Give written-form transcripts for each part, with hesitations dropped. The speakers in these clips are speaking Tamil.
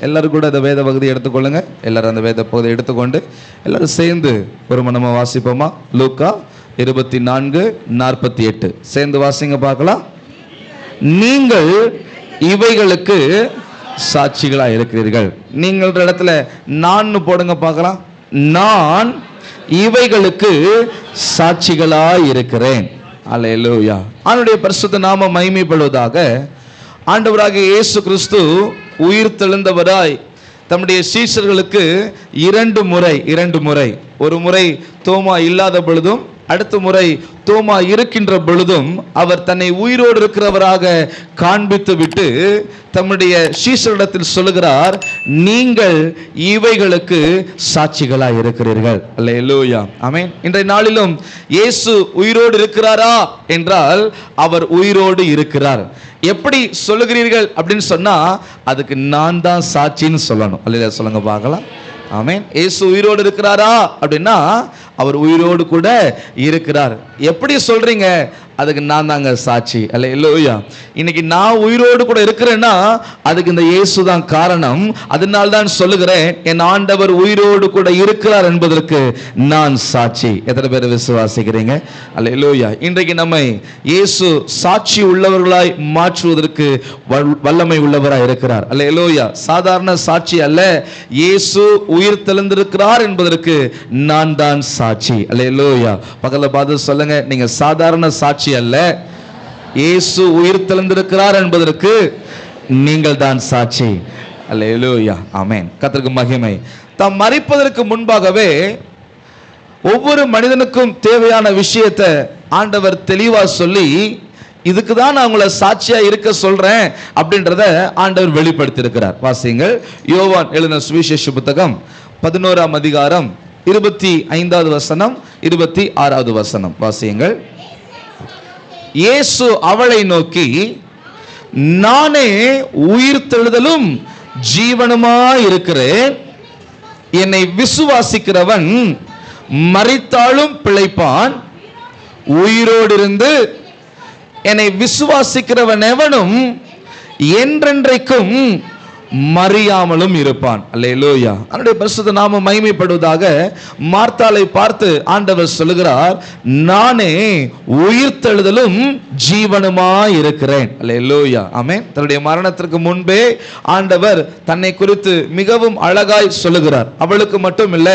எல்லாரும் கூட அந்த வேத பகுதியை எடுத்துக்கொள்ளுங்க. எல்லாரும் அந்த வேத பகுதியை எடுத்துக்கொண்டு எல்லாரும் சேர்ந்து ஒரு மனமா வாசிப்போமா? லூக்கா 24:48 சேர்ந்து வாசிங்க பார்க்கலாம். நீங்கள் இவைகளுக்கு சாட்சிகளா இருக்கிறீர்கள். நீங்கள் இடத்துல நான் போடுங்க பார்க்கலாம். நான் இவைகளுக்கு சாட்சிகளா இருக்கிறேன். அல்லேலூயா. அவருடைய பரிசுத்த நாமம் மகிமைப்படுவதாக. ஆண்டவராகிய இயேசு கிறிஸ்து உயிர் தெழுந்தவராய் தம்முடைய சீஷர்களுக்கு இரண்டு முறை, ஒரு முறை தோமா இல்லாத பொழுதும் அடுத்த முறை தோமா இருக்கின்ற பொழுதும் அவர் தன்னை உயிரோடு இருக்கிறவராக காண்பித்து விட்டு தம்முடைய சீஷரிடத்தில் சொல்லுகிறார், நீங்கள் இவைகளுக்கு சாட்சிகளாய் இருக்கிறீர்கள். அல்லேலூயா, ஆமென். இன்றைய நாளிலும் இயேசு உயிரோடு இருக்கிறாரா என்றால் அவர் உயிரோடு இருக்கிறார். எப்படி சொல்லுகிறீர்கள் அப்படின்னு சொன்னா அதுக்கு நான் தான் சாட்சின்னு சொல்லணும். அல்லேலூயா சொல்லுங்க பார்க்கலாம். ஆமென். இயேசு உயிரோடு இருக்கிறாரா அப்படின்னா அவர் உயிரோடு கூட இருக்கிறார். எப்படி சொல்றீங்க? அதுக்கு நான் தாங்க சாட்சி. அல்லேலூயா. இன்னைக்கு நான் உயிரோடு கூட இருக்கிறேன்னா அதுக்கு இந்த இயேசு தான் காரணம். அதனால தான் சொல்லுகிறேன், என் ஆண்டவர் உயிரோடு கூட இருக்கிறார் என்பதற்கு நான் சாட்சி. எத்தனை பேர் விசுவாசிக்கிறீங்க? அல்லேலூயா. இன்றைக்கு நம்மை இயேசு சாட்சி உள்ளவர்களாய் மாற்றுவதற்கு வல்லமை உள்ளவராய் இருக்கிறார். அல்லேலூயா. சாதாரண சாட்சி அல்ல, இயேசு உயிர் தெழுந்திருக்கிறார் என்பதற்கு நான் தான் சாட்சி. அல்லேலூயா. பக்கத்துல பார்த்து சொல்லுங்க, நீங்க சாதாரண சாட்சி அல்ல, இயேசு உயிர் தெழுந்திருக்கிறார் என்பதற்கு நீங்கள் தான் சாட்சி. அல்லேலூயா, ஆமென். கர்த்தருக்கு மகிமை. தாம் மரிப்பதற்கு முன்பாகவே ஒவ்வொரு மனிதனுக்கும் தேவையான விஷயத்தை ஆண்டவர் தெளிவா சொல்லி, இதுக்கு தான் நான் உங்களை சாட்சியா இருக்க சொல்றேன் அப்படின்றத ஆண்டவர் வெளிப்படுத்தி இருக்கிறார். வாசியுங்கள். யோவான் எழுதின சுவிசேஷ புத்தகம் 11ஆம் அதிகாரம் 25வது வசனம் 26வது வசனம் வாசியுங்கள். இயேசு அவளை நோக்கி, நானே உயிர் தெழுதலும் ஜீவனுமாய் இருக்கிறேன். என்னை விசுவாசிக்கிறவன் மரித்தாலும் பிழைப்பான். உயிரோடு இருந்து என்னை விசுவாசிக்கிறவன் எவனும் என்றென்றைக்கும் மறியாமலும் இருப்பான். அல்லேலூயா. அவருடைய பரிசுத்த நாமம் மகிமைப்படுவதாக. மார்த்தாளை பார்த்து ஆண்டவர் சொல்லுகிறார், நானே உயிர் தெழுதலும் ஜீவனுமாய் இருக்கிறேன். அல்லேலூயா, ஆமென். தன்னுடைய மரணத்திற்கு முன்பே ஆண்டவர் தன்னை குறித்து மிகவும் அழகாய் சொல்லுகிறார். அவளுக்கு மட்டும் இல்ல,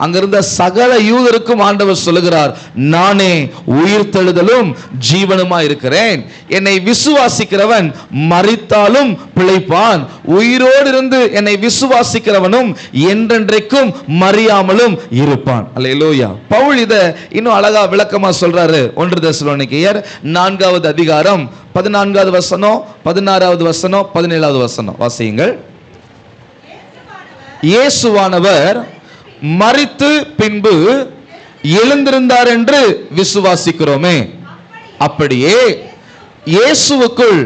அங்கிருந்த சகல யூதருக்கும் ஆண்டவர் சொல்லுகிறார், நானே உயிர் தெழுதலும் ஜீவனுமாய் இருக்கிறேன். என்னை விசுவாசிக்கிறவன் மரித்தாலும் பிழைப்பான். உயிரோடு இருந்து என்னை விசுவாசிக்கிறவனும் என்றென்றைக்கும் மறியாமலும் இருப்பான். அல்லேலூயா. பவுல் இத இன்னும் அழகா விளக்கமா சொல்றாரு. 1 தெசலோனிக்கேயர் 4வது அதிகாரம் 14வது வசனம் 16வது வசனம் 17வது வசனம் வாசியுங்கள். இயேசுவானவர் மரித்து பின்பு எழுந்திருந்தார் என்று விசுவாசிக்கிறோமே, அப்படியே இயேசுவுக்குள்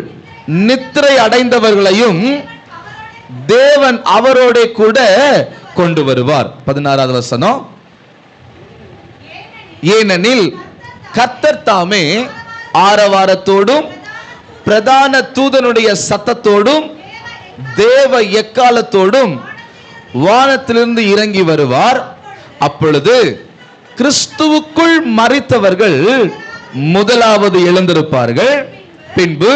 நித்திரை அடைந்தவர்களையும் தேவன் அவரோட கூட கொண்டு வருவார். 16வது வசனம். ஏனெனில் கர்த்தர் தாமே ஆரவாரத்தோடும் பிரதான தூதனுடைய சத்தத்தோடும் தேவ எக்காலத்தோடும் வானத்திலிருந்து இறங்கி வருவார். அப்பொழுது கிறிஸ்துவுக்குள் மரித்தவர்கள் முதலாவது எழுந்திருப்பார்கள். பின்பு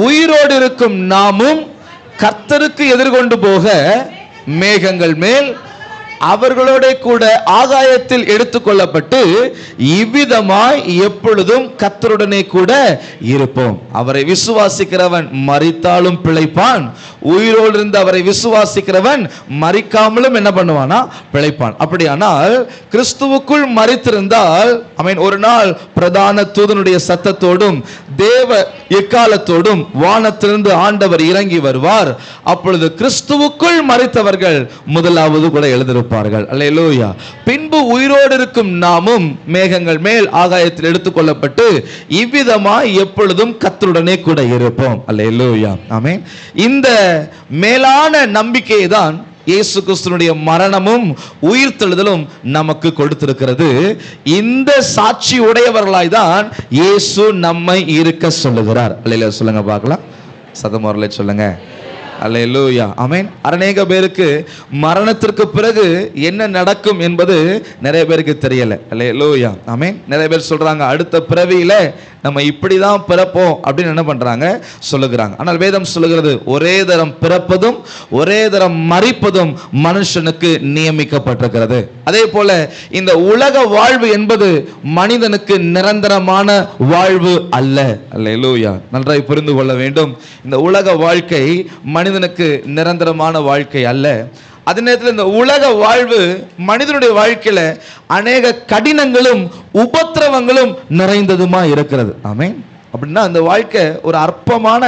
உயிரோடு இருக்கும் நாமும் கர்த்தருக்கு எதிர்கொண்டு போக மேகங்கள் மேல் அவர்களோட கூட ஆகாயத்தில் எடுத்துக்கொள்ளப்பட்டு இவ்விதமாய் எப்பொழுதும் கர்த்தருடனே கூட இருப்போம். அவரை விசுவாசிக்கிறவன் மரித்தாலும் பிழைப்பான். உயிரோடு இருந்து அவரை விசுவாசிக்கிறவன் மரிக்காமலும் என்ன பண்ணுவானா? பிழைப்பான். அப்படியானால் கிறிஸ்துவுக்குள் மரித்திருந்தால் ஆமென், ஒரு நாள் பிரதான தூதனுடைய சத்தத்தோடும் தேவ எக்காலத்தோடும் வானத்திலிருந்து ஆண்டவர் இறங்கி வருவார். அப்பொழுது கிறிஸ்துவுக்குள் மரித்தவர்கள் முதலாவது கூட எழுந்திருப்பார்கள். அல்லேலூயா. பின்பு உயிரோடு இருக்கும் நாமும் மேகங்கள் மேல் ஆகாயத்தில் எடுத்துக்கொள்ளப்பட்டு இவ்விதமாய் எப்பொழுதும் கர்த்தருடனே கூட இருப்போம். அல்லேலூயா, ஆமென். இந்த மேலான நம்பிக்கையை தான் இயேசு கிறிஸ்துவினுடைய மரணமும் உயிர்த்தெழுதலும் நமக்கு கொடுத்திருக்கிறது. இந்த சாட்சி உடையவர்களாய் தான் இயேசு நம்மை இருக்க சொல்லுகிறார். அல்லேலூயா சொல்லுங்க பார்க்கலாம். சத்தமோரலே சொல்லுங்க. அல்லேலூயா, ஆமென். அநேக பேருக்கு மரணத்திற்கு பிறகு என்ன நடக்கும் என்பது நிறைய பேருக்கு தெரியல. அல்லேலூயா, ஆமென். நிறைய பேர் சொல்றாங்க அடுத்த பிறவியில நம்ம இப்படிதான் பிறப்போம் அப்படின்னு என்ன பண்றாங்க, சொல்லுகிறாங்க. ஆனால் வேதம் சொல்லுகிறது ஒரே தரம் பிறப்பதும் ஒரே தரம் மரிப்பதும் மனுஷனுக்கு நியமிக்கப்பட்டிருக்கிறது. அதே போல இந்த உலக வாழ்வு என்பது மனிதனுக்கு நிரந்தரமான வாழ்வு அல்ல. அல்லேலூயா, நன்றாய் புரிந்து கொள்ள வேண்டும். இந்த உலக வாழ்க்கை மனிதனுக்கு நிரந்தரமான வாழ்க்கை அல்ல. அதே நேரத்தில் இந்த உலக வாழ்வு மனிதனுடைய வாழ்க்கையில அநேக கடினங்களும் உபத்திரவங்களும் நிறைந்ததுமா இருக்கிறது. ஆமென். அப்படின்னா அந்த வாழ்க்கை ஒரு அற்பமான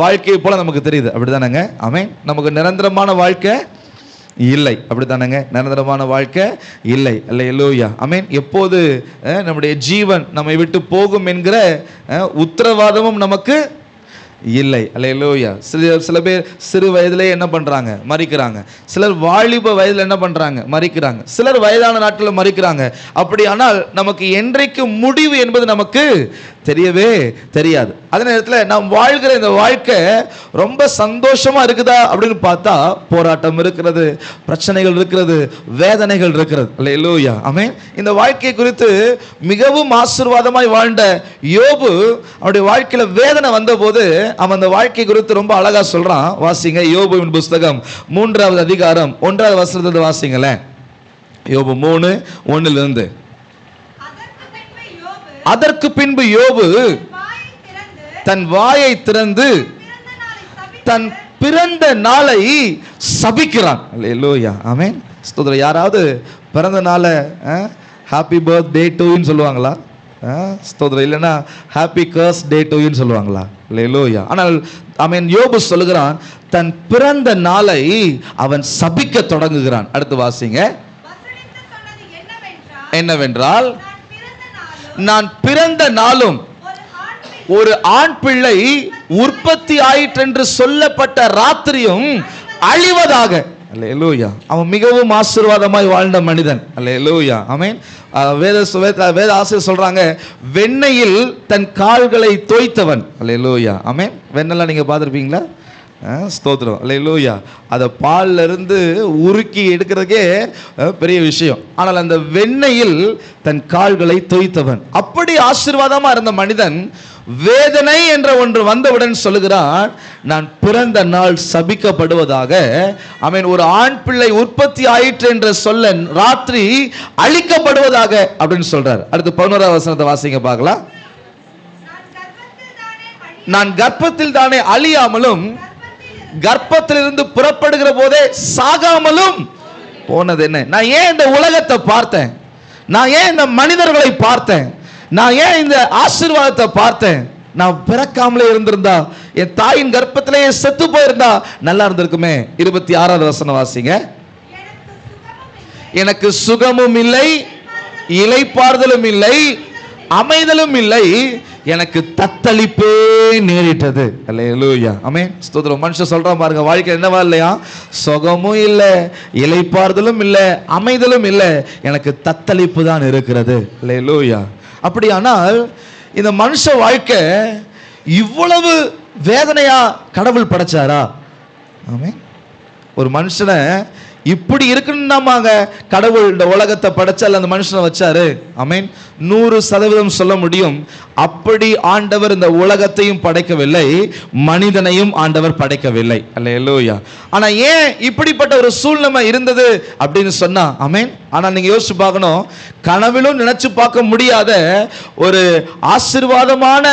வாழ்க்கையை போல நமக்கு தெரியுது, அப்படிதானங்க? ஆமென். நமக்கு நிரந்தரமான வாழ்க்கை இல்லை, அப்படித்தானங்க? நிரந்தரமான வாழ்க்கை இல்லை. அல்லேலூயா, ஆமென். எப்போது நம்முடைய ஜீவன் நம்மை விட்டு போகும் என்கிற உத்தரவாதமும் நமக்கு இல்லை. அல்லேலூயா. சில பேர் சிறு வயதிலே என்ன பண்றாங்க, மரிக்கிறாங்க. சிலர் வாலிப வயதில் என்ன பண்றாங்க, மரிக்கிறாங்க. சிலர் வயதான நாட்களில் மரிக்கிறாங்க. அப்படியானால் நமக்கு என்றைக்கு முடிவு என்பது நமக்கு தெரியவே தெரியாது. அதே நேரத்தில் நாம் வாழ்கிற இந்த வாழ்க்கை ரொம்ப சந்தோஷமா இருக்குதா அப்படின்னு பார்த்தா போராட்டம் இருக்கிறது, பிரச்சனைகள் இருக்கிறது, வேதனைகள் இருக்கிறது. அல்லேலூயா, ஆமென். இந்த வாழ்க்கை குறித்து மிகவும் ஆசீர்வாதமாய் வாழ்ந்த யோபு அவருடைய வாழ்க்கையில வேதனை வந்தபோது அவன் அந்த வாழ்க்கை குறித்து ரொம்ப அழகா சொல்றான். வாசிங்க யோபுவின் புஸ்தகம் 3வது அதிகாரம் 1வது வசனத்தை வாசிங்களேன். யோபு 3:1. அதற்கு பின்பு யோபு தன் வாயை திறந்து தன் பிறந்த நாளை சபிக்கிறான். அல்லேலூயா, ஆமென். ஸ்தோத்திரம். யாராவது பிறந்த நாளை ஹாப்பி பர்த்டே டு யூன்னு சொல்லுவாங்களா? ஸ்தோத்திரம். இல்லைன்னா ஹாப்பி கர்ஸ் டே டு யூன்னு சொல்லுவாங்களா? அல்லேலூயா. ஆனால் ஆமென், யோபு சொல்லுகிறான் தன் பிறந்த நாளை அவன் சபிக்க தொடங்குகிறான். அடுத்து வாசிங்க. என்னவென்றால் நான் பிறந்த நாளும் ஒரு ஆண் பிள்ளை உற்பத்தி ஆயிற்று என்று சொல்லப்பட்ட ராத்திரியும் அழிவதாக. அல்லேலூயா. அவன் மிகவும் ஆசீர்வாதமாய் வாழ்ந்த மனிதன். அல்லேலூயா, ஆமென். வேத ஆசிரியர் சொல்றாங்க வெண்ணையில் தன் கால்களை தோய்த்தவன். அல்லேலூயா, ஆமென். வெண்ணெல்லாம் நீங்க பார்த்துருப்பீங்களா? ஸ்தோத்திரம். அல்லேலூயா. அதை பால்ல இருந்து உருக்கி எடுக்கிறதுக்கே பெரிய விஷயம். ஆனால் அந்த வெண்ணையில் தன் கால்களை தோய்த்தவன். அப்படி ஆசீர்வாதமா இருந்த மனிதன் வேதனை என்ற ஒன்று வந்தவுடன் சொல்லுகிறான் நான் பிறந்த நாள் சபிக்கப்படுவதாக. ஆமென். ஒரு ஆண் பிள்ளை உற்பத்தி ஆயிற்று என்ற சொல்ல ராத்திரி அழிக்கப்படுவதாக அப்படின்னு சொல்றார். அடுத்து 11வது வசனத்தை வாசிங்க பார்க்கலாம். நான் கர்ப்பத்தில் தானே அழியாமலும் கர்ப்பத்திலிருந்து புறப்படுகிற போதே சாகாமலும் போனது என்ன? நான் ஏன் இந்த உலகத்தை பார்த்தேன்? நான் ஏன் இந்த மனிதர்களை பார்த்தேன்? நான் ஏன் இந்த ஆசீர்வாதத்தை பார்த்தேன்? நான் பிறக்காமலே இருந்திருந்தா, என் தாயின் கர்ப்பத்திலேயே செத்து போயிருந்தா நல்லா இருந்திருக்குமே. 26வது வசனம் வாசிங்க. எனக்கு சுகமும் இல்லை, இளைப்பாறுதலும் இல்லை, அமைதலும் இல்லை, எனக்கு தத்தளிப்பே நேரிட்டது. அல்லேலூயா, ஆமென். ஸ்தோத்திரம். மனுஷன் சொல்றான் பாருங்க, வாழ்க்கை என்னவா இல்லையா? சுகமும் இல்லை, இளைப்பாறுதலும் இல்லை, அமைதலும் இல்லை, எனக்கு தத்தளிப்பு தான் இருக்கிறது. அல்லேலூயா. அப்படியானால் இந்த மனுஷ வாழ்க்கை இவ்வளவு வேதனையா கடவுள் படைச்சாரா? ஆமென். ஒரு மனுஷனை இப்படி இருக்குன்னாமாங்க கடவுள் இந்த உலகத்தை படைச்சால் அந்த மனுஷனை வச்சாரு. ஆமென். 100% சொல்ல முடியும். அப்படி ஆண்டவர் இந்த உலகத்தையும் படைக்கவில்லை, மனிதனையும் ஆண்டவர் படைக்கவில்லை. அல்லேலூயா. ஆனா ஏன் இப்படிப்பட்ட ஒரு சூழ்நிலை இருந்தது அப்படின்னு சொன்னா, ஆமென். ஆனா நீங்க யோசிச்சு பார்க்கணும், கனவிலும் நினைச்சு பார்க்க முடியாத ஒரு ஆசீர்வாதமான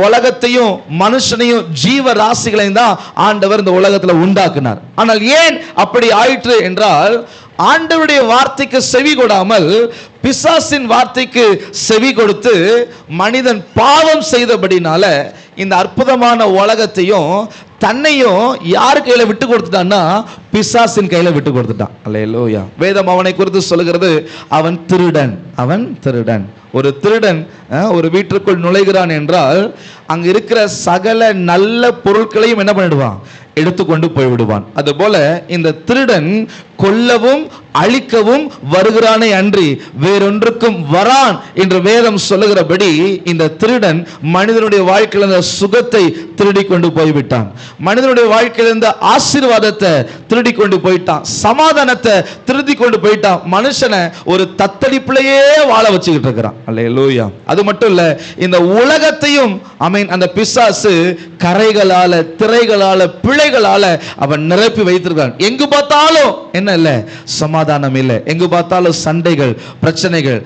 உலகத்தையும் மனுஷனையும் ஜீவ ராசிகளையும் தான் ஆண்டவர் இந்த உலகத்துல உண்டாக்குனார். ஆனால் ஏன் அப்படி ஆயிற்று என்றால், ஆண்டவருடைய வார்த்தைக்கு செவி கொடாமல் பிசாசின் வார்த்தைக்கு செவி கொடுத்து மனிதன் பாவம் செய்தபடினால இந்த அற்புதமான உலகத்தையும் தன்னையும் யார் கையில விட்டு கொடுத்துட்டான்னா பிசாசின் கையில விட்டு கொடுத்துட்டான். அல்லேலூயா. வேதம் அவனை குறித்து சொல்லுகிறது, அவன் திருடன். அவன் திருடன். ஒரு திருடன் ஒரு வீட்டிற்குள் நுழைகிறான் என்றால் அங்க இருக்கிற சகல நல்ல பொருட்களையும் என்ன பண்ணிடுவான்? எடுத்துக்கொண்டு போய்விடுவான். அதுபோல இந்த திருடன் கொல்லவும் அழிக்கவும் வருகிறானே அன்றி வேறொன்றுக்கும் வரான் என்று வேதம் சொல்லுகிறபடி இந்த திருடன் மனிதனுடைய வாழ்க்கையில் இருந்த சுகத்தை திருடி கொண்டு போய்விட்டான். மனிதனுடைய வாழ்க்கையில் இருந்த ஆசீர்வாதத்தை திருடி கொண்டு போயிட்டான். சமாதானத்தை திருடி கொண்டு போயிட்டான். மனுஷனை ஒரு தத்தளிப்பிலேயே வாழ வச்சுக்கிட்டு இருக்கிறான். அல்லேலூயா. அது மட்டும் இல்ல, இந்த உலகத்தையும் அந்த பிசாசு கரைகளால, திரைகளால, பிழைகளால அவன் நிரப்பி வைத்திருக்கான். எங்கு பார்த்தாலும் என்ன இல்ல, சமாதானம் இல்லை. எங்கு பார்த்தாலும் சண்டைகள், பிரச்சனைகள்.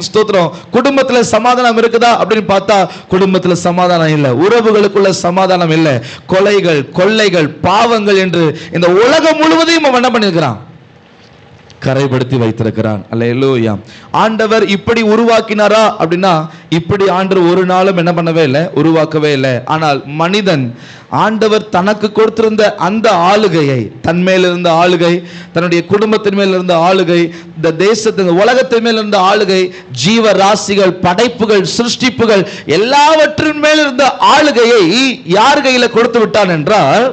ஸ்தோத்திரம். குடும்பத்துல சமாதானம் இருக்குதா அப்படின்னு பார்த்தா குடும்பத்துல சமாதானம் இல்லை. உறவுகளுக்குள்ள சமாதானம் இல்லை. கொலைகள், கொள்ளைகள், பாவங்கள் என்று இந்த உலகம் முழுவதையும் அவன் என்ன பண்ணிருக்கிறான்? கரைப்படுத்தி வைத்திருக்கிறான். அல்லேலூயா. ஆண்டவர் இப்படி உருவாக்கினாரா அப்படின்னா இப்படி ஆண்டவர் ஒரு நாளும் என்ன பண்ணவே இல்லை, உருவாக்கவே இல்லை. ஆனால் மனிதன் ஆண்டவர் தனக்கு கொடுத்திருந்த அந்த ஆளுகையை, தன் மேல் இருந்த ஆளுகை, தன்னுடைய குடும்பத்தின் மேல் இருந்த ஆளுகை, இந்த தேசத்தின் உலகத்தின் மேல் இருந்த ஆளுகை, ஜீவ ராசிகள், படைப்புகள், சிருஷ்டிப்புகள் எல்லாவற்றின் மேல் இருந்த ஆளுகையை யார் கையில கொடுத்து விட்டான் என்றால்,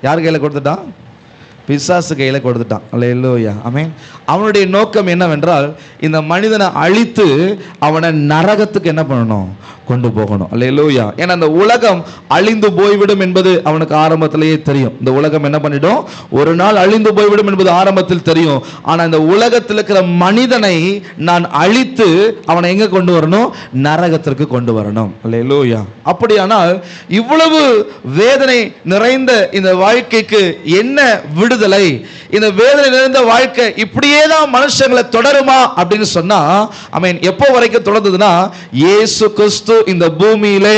யார் கையில கொடுத்துட்டான்? பிசாசு கையில கொடுத்துட்டான். அல்லேலூயா. ஆமென். அவனுடைய நோக்கம் என்னவென்றால் இந்த மனிதனை அழித்து அவனை நரகத்துக்கு என்ன பண்ணணும்? கொண்டு போகணும். அல்லேலூயா. ஏன்னா இந்த உலகம் அழிந்து போய்விடும் என்பது அவனுக்கு ஆரம்பத்திலேயே தெரியும். இந்த உலகம் என்ன பண்ணிடும்? ஒரு நாள் அழிந்து போய்விடும் என்பது ஆரம்பத்தில் தெரியும். ஆனா இந்த உலகத்தில் இருக்கிற மனிதனை நான் அழித்து அவனை எங்க கொண்டு வரணும்? நரகத்திற்கு கொண்டு வரணும். அல்லேலூயா. அப்படியானால் இவ்வளவு வேதனை நிறைந்த இந்த வாழ்க்கைக்கு என்ன விடுதலை? இந்த வேதனை நிறைந்த வாழ்க்கை இப்படியே தான் மனுஷங்களை தொடருமா அப்படின்னு சொன்னா, எப்போ வரைக்கும் தொடர்ந்ததுன்னா, இயேசு கிறிஸ்து இந்த பூமியிலே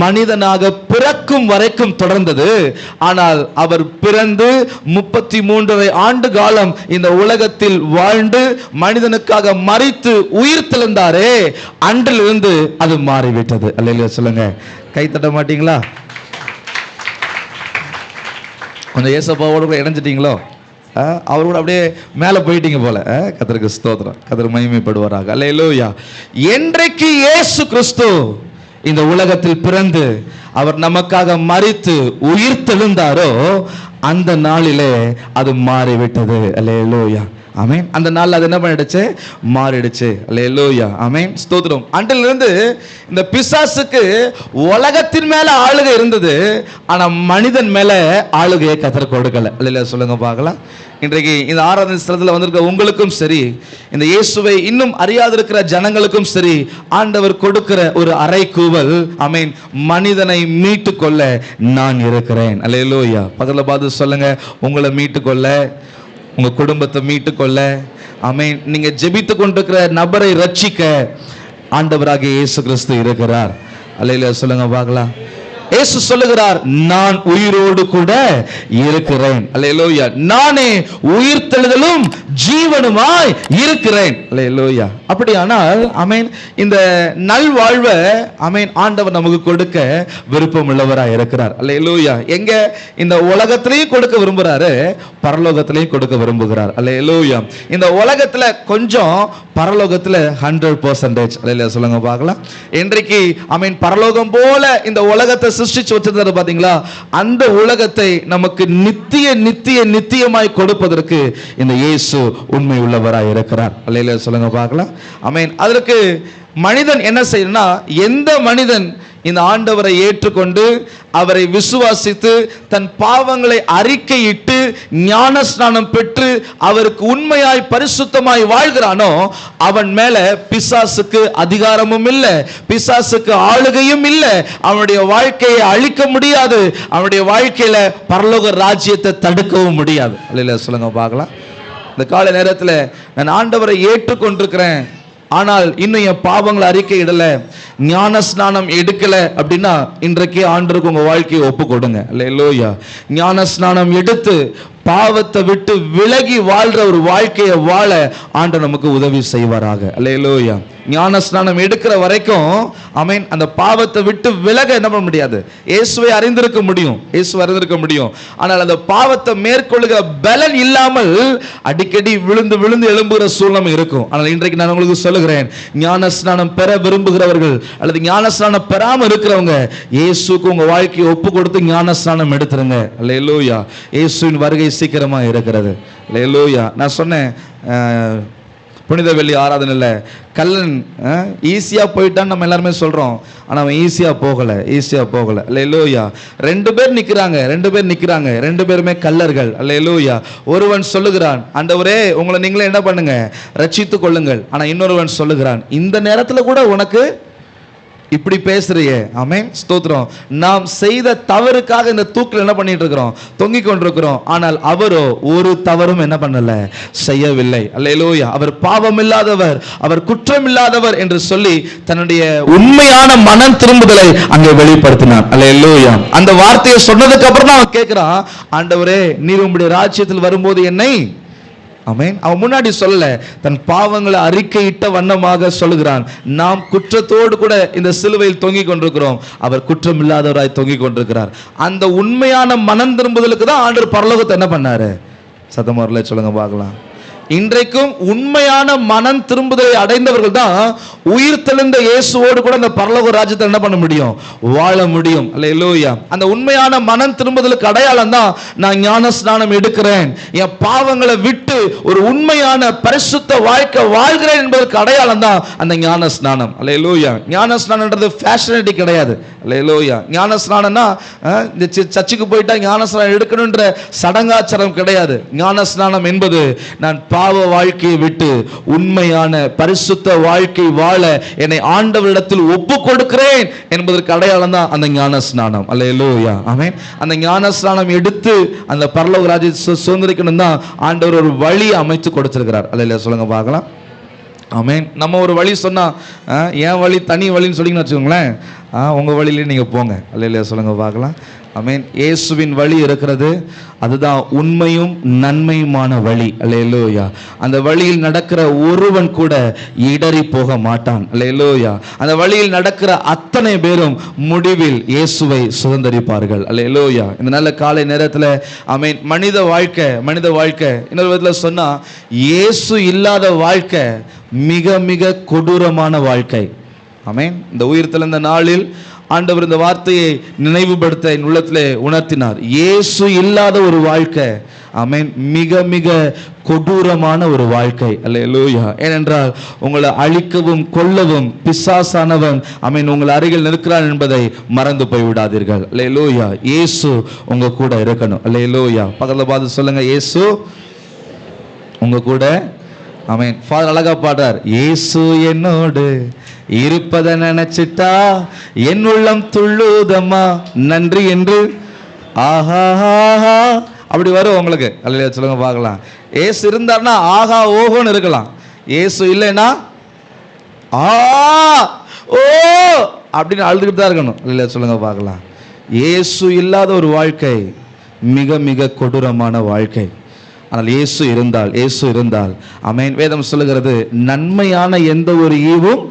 மனிதனாக பிறக்கும் வரைக்கும் தொடர்ந்தது. ஆனால் அவர் பிறந்து 33 ஆண்டு காலம் இந்த உலகத்தில் வாழ்ந்து மனிதனுக்காக மரித்து உயிர் தெழுந்தாரே, அன்றிலிருந்து அது மாறிவிட்டது. அல்லேலூயா சொல்லுங்க. கை தட்ட மாட்டீங்களா? கொஞ்சம் ஏசப்பாவோட இணைஞ்சிட்டீங்களோ? அவர் கூட அப்படியே மேலே போயிட்டீங்க போல. கர்த்தருக்கு ஸ்தோத்திரம். கர்த்தர் மகிமைப்படுவாராக. அல்லேலூயா. என்றைக்கு இயேசு கிறிஸ்து இந்த உலகத்தில் பிறந்து அவர் நமக்காக மரித்து உயிர் தெழுந்தாரோ அந்த நாளிலே அது மாறிவிட்டது. அல்லேலூயா. ஆமென். அந்த நாள் அது என்ன பண்ணிடுச்சு? மாறிடுச்சு. அல்லேலூயா. ஆமென். ஸ்தோத்திரம். அன்றிலிருந்து இந்த பிசாசுக்கு உலகத்தின் மேல ஆளுகை இருந்தது, ஆனா மனிதன் மேல ஆளுகையை கர்த்தர் கொடுக்கல. அல்லேலூயா சொல்லுங்க பார்க்கலாம். இன்றைக்கு இந்த ஆராதனை ஸ்தலத்தில் வந்திருக்க உங்களுக்கும் சரி, இந்த இயேசுவை இன்னும் அறியாதிருக்கிற ஜனங்களுக்கும் சரி, ஆண்டவர் கொடுக்கிற ஒரு அறைகூவல், மனிதனை மீட்டு கொள்ள நான் இருக்கிறேன். அல்லேலூயா. பக்கத்துல பார்த்து சொல்லுங்க, உங்களை மீட்டு கொள்ள, உங்க குடும்பத்தை மீட்டு கொள்ள, நீங்க ஜெபித்து கொண்டிருக்கிற நபரை ரட்சிக்க ஆண்டவராகிய இயேசு கிறிஸ்து இருக்கிறார். அல்லேலூயா சொல்லுங்க பார்க்கலாம். இயேசு சொல்லுகிறார், நான் உயிரோடு கூட இருக்கிறேன். அல்லேலூயா. நானே உயிர்த்தெழுதலும் ஜீவனுமாய் இருக்கிறேன். அல்லேலூயா. அப்படியானால் இந்த நல்வாழ்வை ஆண்டவர் நமக்கு கொடுக்க விருப்பம் உள்ளவராய் இருக்கிறார். அல்லேலூயா. எங்க? இந்த உலகத்திலையும் கொடுக்க விரும்புறாரு, பரலோகத்திலையும் கொடுக்க விரும்புகிறார். அல்லேலூயா. இந்த உலகத்துல கொஞ்சம், பரலோகத்துல 100%. அல்லேலூயா சொல்லுங்க பார்க்கலாம். இன்றைக்கு பரலோகம் போல இந்த உலகத்தை சிருஷ்டிச்சு வச்சிருந்தாரு பாத்தீங்களா? அந்த உலகத்தை நமக்கு நித்திய நித்திய நித்தியமாய் கொடுப்பதற்கு இந்த இயேசு உண்மை உள்ளவராய் இருக்கிறார். அல்லேலூயா சொல்லுங்க பார்க்கலாம். அதற்கு மனிதன் என்ன செய்யணும்னா, எந்த மனிதன் இந்த ஆண்டவரை ஏற்றுக்கொண்டு அவரை விசுவாசித்து தன் பாவங்களை அறிக்கையிட்டு ஞான ஸ்நானம் பெற்று அவருக்கு உண்மையாய் பரிசுத்தமாய் வாழ்கிறானோ அவன் மேல பிசாசுக்கு அதிகாரமும் இல்லை, பிசாசுக்கு ஆளுகையும் இல்லை. அவனுடைய வாழ்க்கையை அழிக்க முடியாது, அவனுடைய வாழ்க்கையில பரலோக ராஜ்யத்தை தடுக்கவும் முடியாது. அல்லேலூயா சொல்லுங்க பார்க்கலாம். இந்த காலை நேரத்தில் நான் ஆண்டவரை ஏற்றுக்கொண்டிருக்கிறேன், ஆனால் இன்னும் என் பாவங்களை அறிக்கை இடல, ஞான ஸ்நானம் எடுக்கல அப்படின்னா இன்றைக்கே ஆண்டவருக்கு உங்க வாழ்க்கையை ஒப்பு கொடுங்க. அல்லேலூயா. ஞான ஸ்நானம் எடுத்து பாவத்தை விட்டு விலகி வாழ்ற ஒரு வாழ்க்கையை வாழ ஆண்டவர் நமக்கு உதவி செய்வாராக. அல்லேலூயா. ஞான ஸ்நானம் எடுக்கிற வரைக்கும் ஆமென் அந்த பாவத்தை விட்டு விலக என்ன பண்ண முடியாது. இயேசுவை அறிந்திருக்க முடியும். ஆனால் அந்த பாவத்தை மேற்கொள்ளுகிற பலன் இல்லாமல் அடிக்கடி விழுந்து விழுந்து எழும்புகிற சூழ்நிலை இருக்கும். ஆனால் இன்றைக்கு நான் உங்களுக்கு சொல்லுகிறேன், ஞான ஸ்நானம் பெற விரும்புகிறவர்கள் அல்லது ஞான ஸ்நானம் பெறாம இருக்கிறவங்க இயேசுக்கு உங்க வாழ்க்கையை ஒப்பு கொடுத்து ஞான ஸ்நானம் எடுத்துருங்க. அல்லேலூயா. இயேசுவின் வருகை சீக்கிரமா இருக்கிறது. அல்லேலூயா. நான் சொன்னேன் புனித வெள்ளி ஆராதனையில் கல்லன் ஈஸியாக போயிட்டான்னு நம்ம எல்லாருமே சொல்கிறோம். ஆனால் அவன் ஈஸியாக போகலை. அல்லேலூயா. ரெண்டு பேர் நிற்கிறாங்க, ரெண்டு பேருமே கல்லர்கள். அல்லேலூயா. ஒருவன் சொல்லுகிறான், ஆண்டவரே உங்களை நீங்களே என்ன பண்ணுங்க, ரட்சித்துக் கொள்ளுங்கள். ஆனால் இன்னொருவன் சொல்லுகிறான், இந்த நேரத்தில் கூட உனக்கு இப்படி பேசுறியே. ஆமென், ஸ்தோத்திரம். நாம் செய்த தவறுக்காக இந்த தூக்கில் என்ன பண்ணிட்டு இருக்கிறோம், தொங்கிக் கொண்டிருக்கிறோம். ஆனால் அவரோ ஒரு தவறும் என்ன பண்ணல, செய்யவில்லை. அல்லேலூயா. அவர் பாவம் இல்லாதவர், அவர் குற்றம் இல்லாதவர் என்று சொல்லி தன்னுடைய உண்மையான மனம் திரும்புதலை அங்கே வெளிப்படுத்தினார். அல்லேலூயா. அந்த வார்த்தையை சொன்னதுக்கு அப்புறம் தான் அவன் கேட்கிறான், ஆண்டவரே நீர் உம்முடைய ராஜ்யத்தில் வரும்போது என்னை ஆமென். அவன் முன்னாடி சொல்லல, தன் பாவங்களை அறிக்கையிட்ட வண்ணமாக சொல்லுகிறான். நாம் குற்றத்தோடு கூட இந்த சிலுவையில் தொங்கிக் கொண்டிருக்கிறோம், அவர் குற்றம் இல்லாதவராய் தொங்கிக் கொண்டிருக்கிறார். அந்த உண்மையான மனம் திரும்புதலுக்கு தான் ஆண்டவர் பரலோகத்தை என்ன பண்ணாரு, சத்தமாரில் சொல்லுங்க பார்க்கலாம். இன்றைக்கும் உண்மையான மனம் திரும்புதலை அடைந்தவர்கள் தான் உயிர் தெழுந்த இயேசுவோடு கூட அந்த பரலோக ராஜ்யத்தை என்ன பண்ண முடியும், வாழ முடியும். அல்லேலூயா. அந்த உண்மையான மனம் திரும்புதலுக்கு அடையாளம் தான் நான் ஞான ஸ்நானம் எடுக்கிறேன், என் பாவங்களை விட்டு ஒரு உண்மையான பரிசுத்த வாழ்க்கை வாழ்கிறேன் என்பதற்கு அடையாளம் தான் அந்த ஞான ஸ்நானம். அல்லேலூயா. ஞான ஸ்நானம்ன்றது ஃபேஷனடி கிடையாது. அல்லேலூயா. ஞான ஸ்நானம்னா இந்த சர்ச்சுக்கு போயிட்டா ஞான ஸ்நானம் எடுக்கணும்ன்ற சடங்காச்சாரம் கிடையாது. ஞான ஸ்நானம் என்பது நான் பாவ வாழ்க்கையை விட்டு உண்மையான பரிசுத்த வாழ்க்கை வாழ என்னை ஆண்டவரிடத்தில் ஒப்பு கொடுக்கிறேன் என்பதற்கு அடையாளம் தான் அந்த ஞான ஸ்நானம். அல்லேலூயா. ஆமென். அந்த ஞான ஸ்நானம் எடுத்து அந்த பரலோக ராஜ்யத்தை சுதந்திரிக்கணும் தான் ஆண்டவர் ஒரு வழி அமைத்து கொடுத்திருக்கிறார். அல்லேலூயா. சொல்லுங்க பார்க்கலாம். ஆமென். நம்ம ஒரு வழி சொன்னா என் வழி தனி வழின்னு சொல்லிங்கன்னு வச்சுக்கோங்களேன், உங்க வழியிலே நீங்க போங்க. அல்லேலூயா. சொல்லுங்க பார்க்கலாம். ஆமென். இயேசுவின் வழி இருக்கிறது, அதுதான் உண்மையும் நன்மையுமான வழி. அல்லேலூயா. அந்த வழியில் நடக்கிற ஒருவன் கூட இடறி போக மாட்டான். அல்லேலூயா. அந்த வழியில் நடக்கிற அத்தனை பேரும் முடிவில் இயேசுவை சுதந்தரிப்பார்கள். அல்லேலூயா. இந்த நல்ல காலை நேரத்தில் ஆமென், மனித வாழ்க்கை இன்னொரு விதத்தில் சொன்னா இயேசு இல்லாத வாழ்க்கை மிக மிக கொடூரமான வாழ்க்கை. ஆமென். இந்த உயிர் தெழுந்த நாளில் ஆண்டவர் இந்த வார்த்தையை நினைவுபடுத்த என் உள்ளத்திலே உணர்த்தினார். இயேசு இல்லாத ஒரு வாழ்க்கை ஆமென் மிக மிக கொடூரமான ஒரு வாழ்க்கை. அல்லேலூயா. ஏனென்றால் உங்களை அழிக்கவும் கொல்லவும் பிசாசானவன் ஆமென் உங்கள் அருகில் நிற்கிறான் என்பதை மறந்து போய் விடாதீர்கள். அல்லேலூயா. இயேசு உங்க கூட இருக்கணும். அல்லேலூயா. பக்கத்துல பார்த்து சொல்லுங்க, இயேசு உங்க கூட. ஆமென். ஃபாதர் அழகா பாடுறார், இயேசு என்னோடு இருப்பதை நினைச்சிட்டா என் உள்ளம் துள்ளுதம்மா நன்றி என்று. ஆஹா அப்படி வரும் உங்களுக்கு. அல்லேலூயா. சொல்லுங்க பார்க்கலாம். இயேசு இருந்தார்னா ஆஹா ஓஹோன்னு இருக்கலாம். இயேசு இல்லைன்னா ஆ ஓ அப்படின்னு அழுதுகிட்டு தான் இருக்கணும். அல்லேலூயா. சொல்லுங்க பார்க்கலாம். இயேசு இல்லாத ஒரு வாழ்க்கை மிக மிக கொடூரமான வாழ்க்கை. ஆனால் இயேசு இருந்தால் ஆமென். வேதம் சொல்லுகிறது, நன்மையான எந்த ஒரு ஈவும்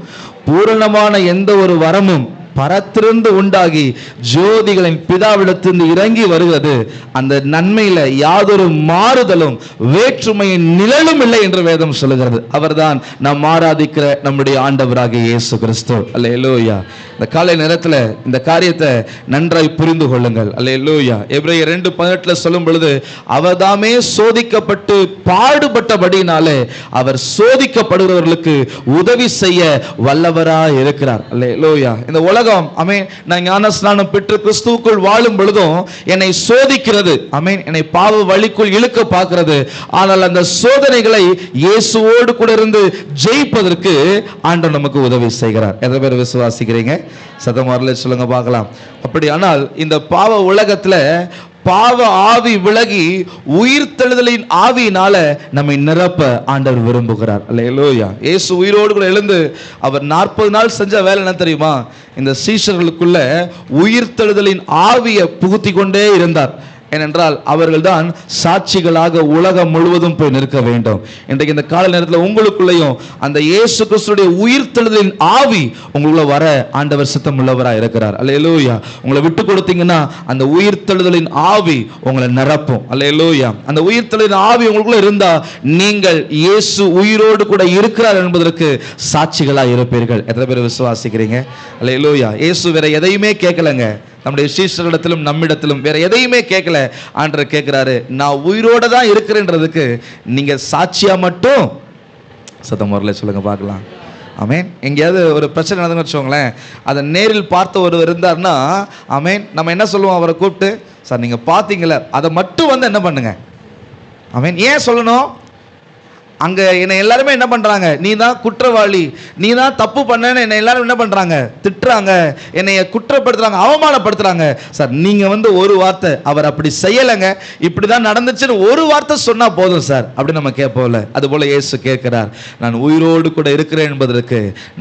பூரணமான எந்த ஒரு வரமும் பரத்திலிருந்து உண்டாகி ஜோதிகளின் பிதாவிடத்திலிருந்து இறங்கி வருகிறது. அந்த நன்மையில யாதொரு மாறுதலும் வேற்றுமையின் நிழலும் இல்லை என்று வேதம் சொல்லுகிறது. அவர்தான் நாம் ஆராதிக்கிற நம்முடைய ஆண்டவராகிய இயேசு கிறிஸ்து. அல்லேலூயா. இந்த காலை நேரத்தில் இந்த காரியத்தை நன்றாய் புரிந்து கொள்ளுங்கள். அல்லேலூயா. எபிரேயர் 2:18 சொல்லும் பொழுது, அவர்தாமே சோதிக்கப்பட்டு பாடுபட்டபடினாலே அவர் சோதிக்கப்படுகிறவர்களுக்கு உதவி செய்ய வல்லவராய் இருக்கிறார். அல்லேலூயா. இந்த உலகம் ஆமென், நான் ஞான ஸ்நானம் பெற்று கிறிஸ்துவுக்குள் வாழும் பொழுதும் என்னை சோதிக்கிறது. ஆமென். என்னை பாவ வழிக்குள் இழுக்க பார்க்கிறது. ஆனால் அந்த சோதனைகளை இயேசுவோடு கூட இருந்து ஜெயிப்பதற்கு ஆண்டவர் நமக்கு உதவி செய்கிறார். எத்தனை பேர் விசுவாசிக்கிறீங்க? சத்தமாரிலே சொல்லுங்க பார்க்கலாம். அப்படியானால் இந்த பாவ உலகத்துல பாவ ஆவி விலகி உயிர் தெழுதலின் ஆவியினால நம்மை நிரப்ப ஆண்டவர் விரும்புகிறார். அல்லேலூயா. இயேசு உயிரோடு கூட எழுந்து அவர் 40 நாள் செஞ்ச வேலை என்ன தெரியுமா? இந்த சீஷர்களுக்குள்ள உயிர் தெழுதலின் ஆவியை புகுத்தி கொண்டே இருந்தார். ஏனென்றால் அவர்கள்தான் சாட்சிகளாக உலகம் முழுவதும் போய் நிற்க வேண்டும். இன்றைக்கு இந்த கால நேரத்தில் உங்களுக்குள்ளேயும் அந்த இயேசு கிறிஸ்துடைய உயிர்த்தெழுதலின் ஆவி உங்களுக்குள்ள வர ஆண்டவர் சித்தம் உள்ளவராக இருக்கிறார். அல்லேலூயா. உங்களை விட்டு கொடுத்தீங்கன்னா அந்த உயிர்த்தெழுதலின் ஆவி உங்களை நிரப்பும். அல்லேலூயா. அந்த உயிர்த்தெழுதலின் ஆவி உங்களுக்குள்ள இருந்தா நீங்கள் இயேசு உயிரோடு கூட இருக்கிறார் என்பதற்கு சாட்சிகளாக இருப்பீர்கள். எத்தனை பேர் விசுவாசிக்கிறீங்க? அல்லேலூயா. இயேசு வேற எதையுமே கேட்கலங்க. நம்முடைய சீஷர்களிடத்திலும் நம்மிடத்திலும் வேற எதையுமே கேட்கல. ஆண்டவர் கேட்கிறாரு, நான் உயிரோட தான் இருக்கிறேன்றதுக்கு நீங்க சாட்சியா மட்டும் சத்தம் வரல சொல்லுங்க பார்க்கலாம். ஆமேன். எங்கேயாவது ஒரு பிரச்சனை நடந்துன்னு வச்சுக்கோங்களேன், அதை நேரில் பார்த்த ஒருவர் இருந்தார்னா ஆமேன், நம்ம என்ன சொல்லுவோம்? அவரை கூப்பிட்டு, சார் நீங்க பார்த்தீங்களே அதை மட்டும் வந்து என்ன பண்ணுங்க. ஆமேன். ஏன் சொல்லணும்? அங்க என்னை எல்லாருமே என்ன பண்றாங்க, நீ தான் குற்றவாளி, நீ தான் தப்பு பண்ணன்னு என்னை எல்லாரும் என்ன பண்றாங்க, திட்டுறாங்க, என்னைய குற்றப்படுத்துறாங்க, அவமானப்படுத்துறாங்க. சார் நீங்க வந்து ஒரு வார்த்தை அவர் அப்படி செய்யலைங்க, இப்படிதான் நடந்துச்சுன்னு ஒரு வார்த்தை சொன்னா போதும் சார் அப்படி நம்ம கேட்போம்ல. அது போல இயேசு கேட்கிறார், நான் உயிரோடு கூட இருக்கிறேன் என்பதற்கு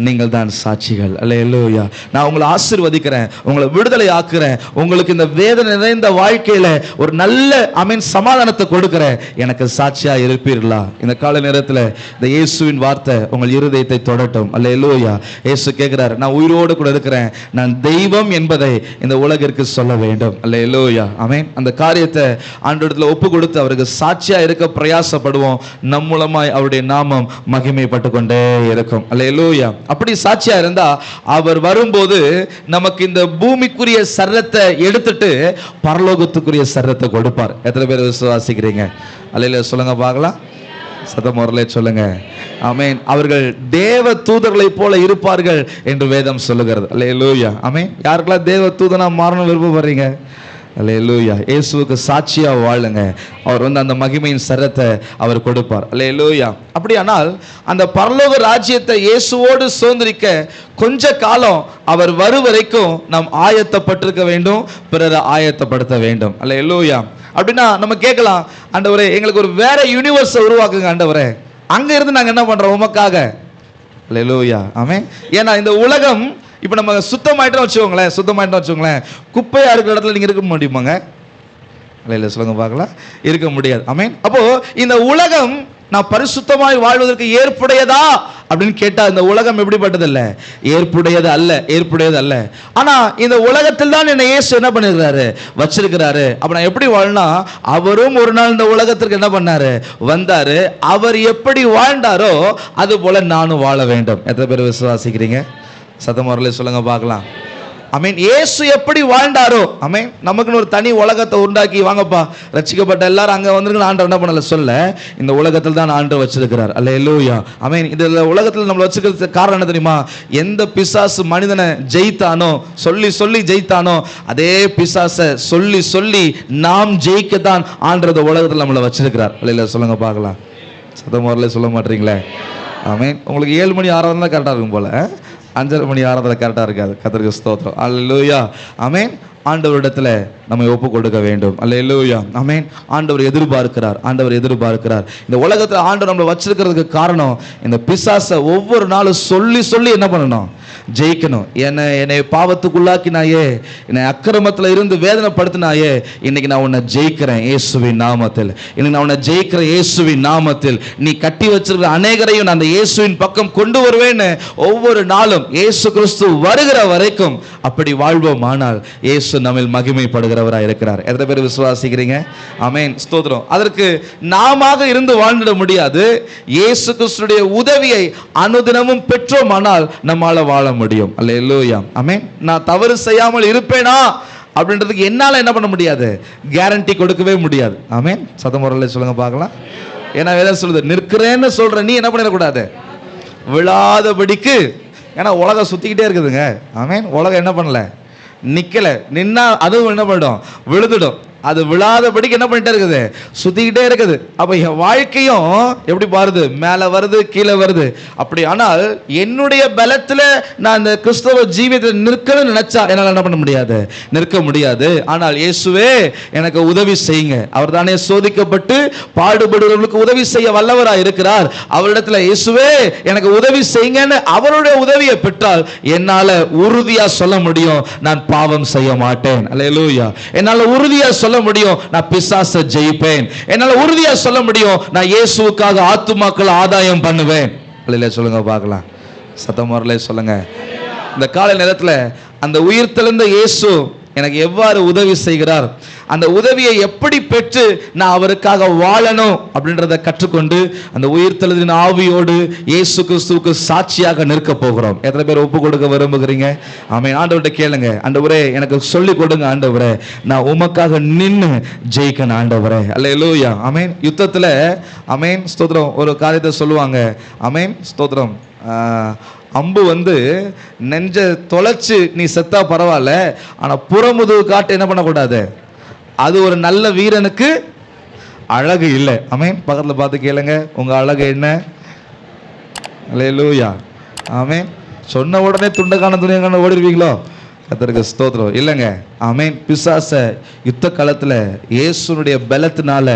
நீங்கள் தான் சாட்சிகள். அல்லேலூயா. நான் உங்களை ஆசீர்வதிக்கிறேன், உங்களை விடுதலை ஆக்குறேன், உங்களுக்கு இந்த வேதனை நிறைந்த வாழ்க்கையில ஒரு நல்ல சமாதானத்தை கொடுக்கிறேன், எனக்கு சாட்சியா இருப்பீர்களா? இந்த கால நேரத்தில் இந்த இயேசுவின் வார்த்தை உங்கள் இருதயத்தை தொடட்டும். அல்லேலூயா. இயேசு கேட்கிறார், நான் உயிரோடு கூட இருக்கிறேன், நான் தெய்வம் என்பதை இந்த உலகிற்கு சொல்ல வேண்டும். அல்லேலூயா. ஆமென். அந்த காரியத்தை ஆண்டவரிடத்தில் ஒப்பு கொடுத்து அவருக்கு சாட்சியா இருக்க பிரயாசப்படுவோம். நம் மூலமாய் அவருடைய நாமம் மகிமைப்பட்டு கொண்டே இருக்கும். அல்லேலூயா. அப்படி சாட்சியா இருந்தா அவர் வரும்போது நமக்கு இந்த பூமிக்குரிய சரீரத்தை எடுத்துட்டு பரலோகத்துக்குரிய சரீரத்தை கொடுப்பார். எத்தனை பேர் விசுவாசிக்கிறீங்க? அல்லேலூயா சொல்லுங்க பார்க்கலாம். சத்தம் வரலே சொல்லுங்க. ஆமென். அவர்கள் தேவ தூதர்களை போல இருப்பார்கள் என்று வேதம் சொல்லுகிறது. அல்லேலூயா. ஆமென். யாருக்கெல்லாம் தேவ தூதனா மாறணும் விருப்பப்படுறீங்க? அல்லேலூயா. இயேசுவுக்கு சாட்சியா வாழுங்க. அவர் வந்து அந்த மகிமையின் சரத்தை அவர் கொடுப்பார். அல்லேலூயா. அப்படியானால் அந்த பரலோக ராஜ்யத்தை இயேசுவோடு சுதந்திரிக்க கொஞ்ச காலம் அவர் வரும் வரைக்கும் நாம் ஆயத்தப்பட்டிருக்க வேண்டும், பிறரை ஆயத்தப்படுத்த வேண்டும். அல்லேலூயா. அப்படின்னா நம்ம கேட்கலாம், ஆண்டவரே எங்களுக்கு ஒரு வேற யூனிவர்ஸை உருவாக்குங்க ஆண்டவரே, அங்க இருந்து நாங்க என்ன பண்றோம் உமக்காக. அல்லேலூயா. ஆமென். ஏன்னா இந்த உலகம் இப்ப நம்ம சுத்தமாயிட்டோம் வச்சுக்கோங்களேன், குப்பையா இருக்கிற இடத்துல நீங்க இருக்க முடியுமாங்க? அல்லேலூயா சொல்லுங்க பார்க்கலாம். இருக்க முடியாது. ஆமென். அப்போ இந்த உலகம் நான் பரிசுத்தமாய் வாழ்வதற்கு ஏற்புடையதா அப்படின்னு கேட்டா இந்த உலகம் எப்படிப்பட்டது இல்ல, ஏற்புடையது அல்ல. ஆனா இந்த உலகத்தில் தான் என்ன இயேசு என்ன பண்ணிருக்கிறாரு, வச்சிருக்கிறாரு. அப்ப நான் எப்படி வாழனா, அவரும் ஒரு நாள் இந்த உலகத்திற்கு என்ன பண்ணாரு, வந்தாரு. அவர் எப்படி வாழ்ந்தாரோ அது போல நானும் வாழ வேண்டும். எத்தனை பேர் விசுவாசிக்கிறீங்க? சத்தமரலே சொல்லுங்க பார்க்கலாம். ஆமென். இயேசு எப்படி வாழ்ந்தாரோ, ஆமென், நமக்குன்னு ஒரு தனி உலகத்தை உண்டாக்கி வாங்கப்பா ரட்சிக்கப்பட்ட எல்லாரும் அங்க வந்திருக்கு ஆண்டவர் என்ன பண்ணல சொல்ல, இந்த உலகத்தில் தான் ஆண்டவர் வச்சிருக்கிறார். அல்லேலூயா. ஆமென். இந்த உலகத்தில் நம்ம வச்சிருக்கிறது காரணம் என்ன தெரியுமா? எந்த பிசாசு மனிதனை ஜெயித்தானோ, சொல்லி ஜெயித்தானோ, அதே பிசாசை சொல்லி நாம் ஜெயிக்கத்தான் ஆண்டவர் உலகத்தில் நம்மளை வச்சிருக்கிறார். அல்லேலூயா சொல்லுங்க பார்க்கலாம். சத்தமரலே சொல்ல மாட்டீங்களே? ஆமென். உங்களுக்கு 7 மணி ஆராதனை தான் கரெக்டாக இருக்கும் போல, 5:30 மணி ஆராதனை கரெக்டாக இருக்காது. கர்த்தருக்கு ஸ்தோத்திரம். அல்லேலூயா. ஆமென். ஆண்டவரிடத்துல நம்ம ஒப்பு கொடுக்க வேண்டும். அல்லேலூயா. ஆமென். ஆண்டவர் எதிர்பார்க்கிறார். இந்த உலகத்தில் ஆண்டவர் நம்மளை வச்சிருக்கிறதுக்கு காரணம், இந்த பிசாசை ஒவ்வொரு நாளும் சொல்லி என்ன பண்ணணும், ஜெயிக்கணும். என்னை பாவத்துக்குள்ளாக்கினாயே, என்னை அக்கிரமத்தில் இருந்து வேதனைப்படுத்தினாயே, இன்னைக்கு நான் உன்னை ஜெயிக்கிறேன் இயேசுவின் நாமத்தில். நீ கட்டி வச்சிருக்கிற அநேகரையும் நான் அந்த இயேசுவின் பக்கம் கொண்டு வருவேன்னு ஒவ்வொரு நாளும் இயேசு கிறிஸ்து வருகிற வரைக்கும் அப்படி வாழ்வோம். ஆனால் இயேசு நம்மில் மகிமைப்படுகிறவராய் இருக்கிறார். எத்தனை பேர் விசுவாசிக்கிறீங்க? ஆமென். ஸ்தோத்திரம். அதற்கு நாம இருந்து வாழ்ந்துட முடியாது. இயேசு கிறிஸ்துடைய உதவியை அனுதினமும் பெற்றோமானால் நம்மால வாழ முடியும். அல்லேலூயா. ஆமென். நான் தவறு செய்யாமல் இருப்பேனா அப்படின்றதுக்கு என்னால என்ன பண்ண முடியாது, கேரண்டி கொடுக்கவே முடியாது. ஆமென். சத்தமுறையில் சொல்லுங்க பார்க்கலாம். ஏன்னா வேதம் சொல்லுது, நிற்கிறேன்னு சொல்ற நீ என்ன பண்ணிடக்கூடாது, விழாதபடிக்கு. ஏன்னா உலகம் சுத்திக்கிட்டே இருக்குதுங்க. ஆமென். உலகம் என்ன பண்ணல, நிக்கல. நின்னா அதுவும் என்ன பண்ணிடும், விழுந்துடும். அது விழாதபடிக்கு என்ன பண்ணிட்டே இருக்குது, சுத்திக்கிட்டே இருக்குது. அப்ப என் வாழ்க்கையும் எப்படி பாருது, மேல வருது கீழே வருது. அப்படி ஆனால் என்னுடைய பலத்துல நான் இந்த கிறிஸ்தவ ஜீவியத்தில் நிற்கணும்னு நினைச்சா என்னால என்ன பண்ண முடியாது, நிற்க முடியாது. ஆனால் இயேசுவே எனக்கு உதவி செய்யுங்க. அவர் தானே சோதிக்கப்பட்டு பாடுபடுவர்களுக்கு உதவி செய்ய வல்லவராய் இருக்கிறார். அவரிடத்துல இயேசுவே எனக்கு உதவி செய்யுங்கன்னு அவருடைய உதவியை பெற்றால் என்னால உறுதியா சொல்ல முடியும், நான் பாவம் செய்ய மாட்டேன். அல்லேலூயா. என்னால உறுதியா சொல்ல சொல்ல முடியும், நான் பிசாசை ஜெயிப்பேன். என்னால உறுதியா சொல்ல முடியும், நான் இயேசுவுக்காக ஆத்துமாக்கள் ஆதாயம் பண்ணுவேன். சொல்லுங்க பார்க்கலாம், சத்தம் வரல சொல்லுங்க. இந்த காலை நேரத்தில் அந்த உயிர் தெழுந்த இயேசு எனக்கு எவ்வாறு உதவி செய்கிறார், அந்த உதவியை எப்படி பெற்று நான் அவருக்காக வாழணும் அப்படின்றத கற்றுக்கொண்டு அந்த உயிர்த்தெழுதின் ஆவியோடு இயேசு கிறிஸ்துவுக்கு சாட்சியாக நிற்க போகிறோம். எத்தனை பேர் ஒப்பு கொடுக்க விரும்புகிறீங்க? ஆமென். ஆண்டவர்கிட்ட கேளுங்க, ஆண்டவரே எனக்கு சொல்லி கொடுங்க ஆண்டவரே, நான் உமக்காக நின்று ஜெயிக்கணும் ஆண்டவரே. அல்லேலூயா. ஆமென். யுத்தத்தில் ஆமென் ஸ்தோத்திரம் ஒரு காரியத்தை சொல்லுவாங்க. ஆமென் ஸ்தோத்திரம். அம்பு நெஞ்ச தொலைச்சு நீ செத்தா பரவாயில்ல, ஆனா புறமுதுகு காட்டு என்ன பண்ணக்கூடாது, அது ஒரு நல்ல வீரனுக்கு அழகு இல்லை. ஆமென். பக்கத்துல பார்த்து கேளுங்க, உங்க அழகு என்ன? அல்லேலூயா. ஆமென். சொன்ன உடனே துண்டக்கான துணியக்கான ஓடிடுவீங்களோ? கர்த்தருக்கு ஸ்தோத்திரம். இல்லைங்க. ஆமென். பிசாச யுத்த காலத்துல இயேசுனுடைய பலத்தினால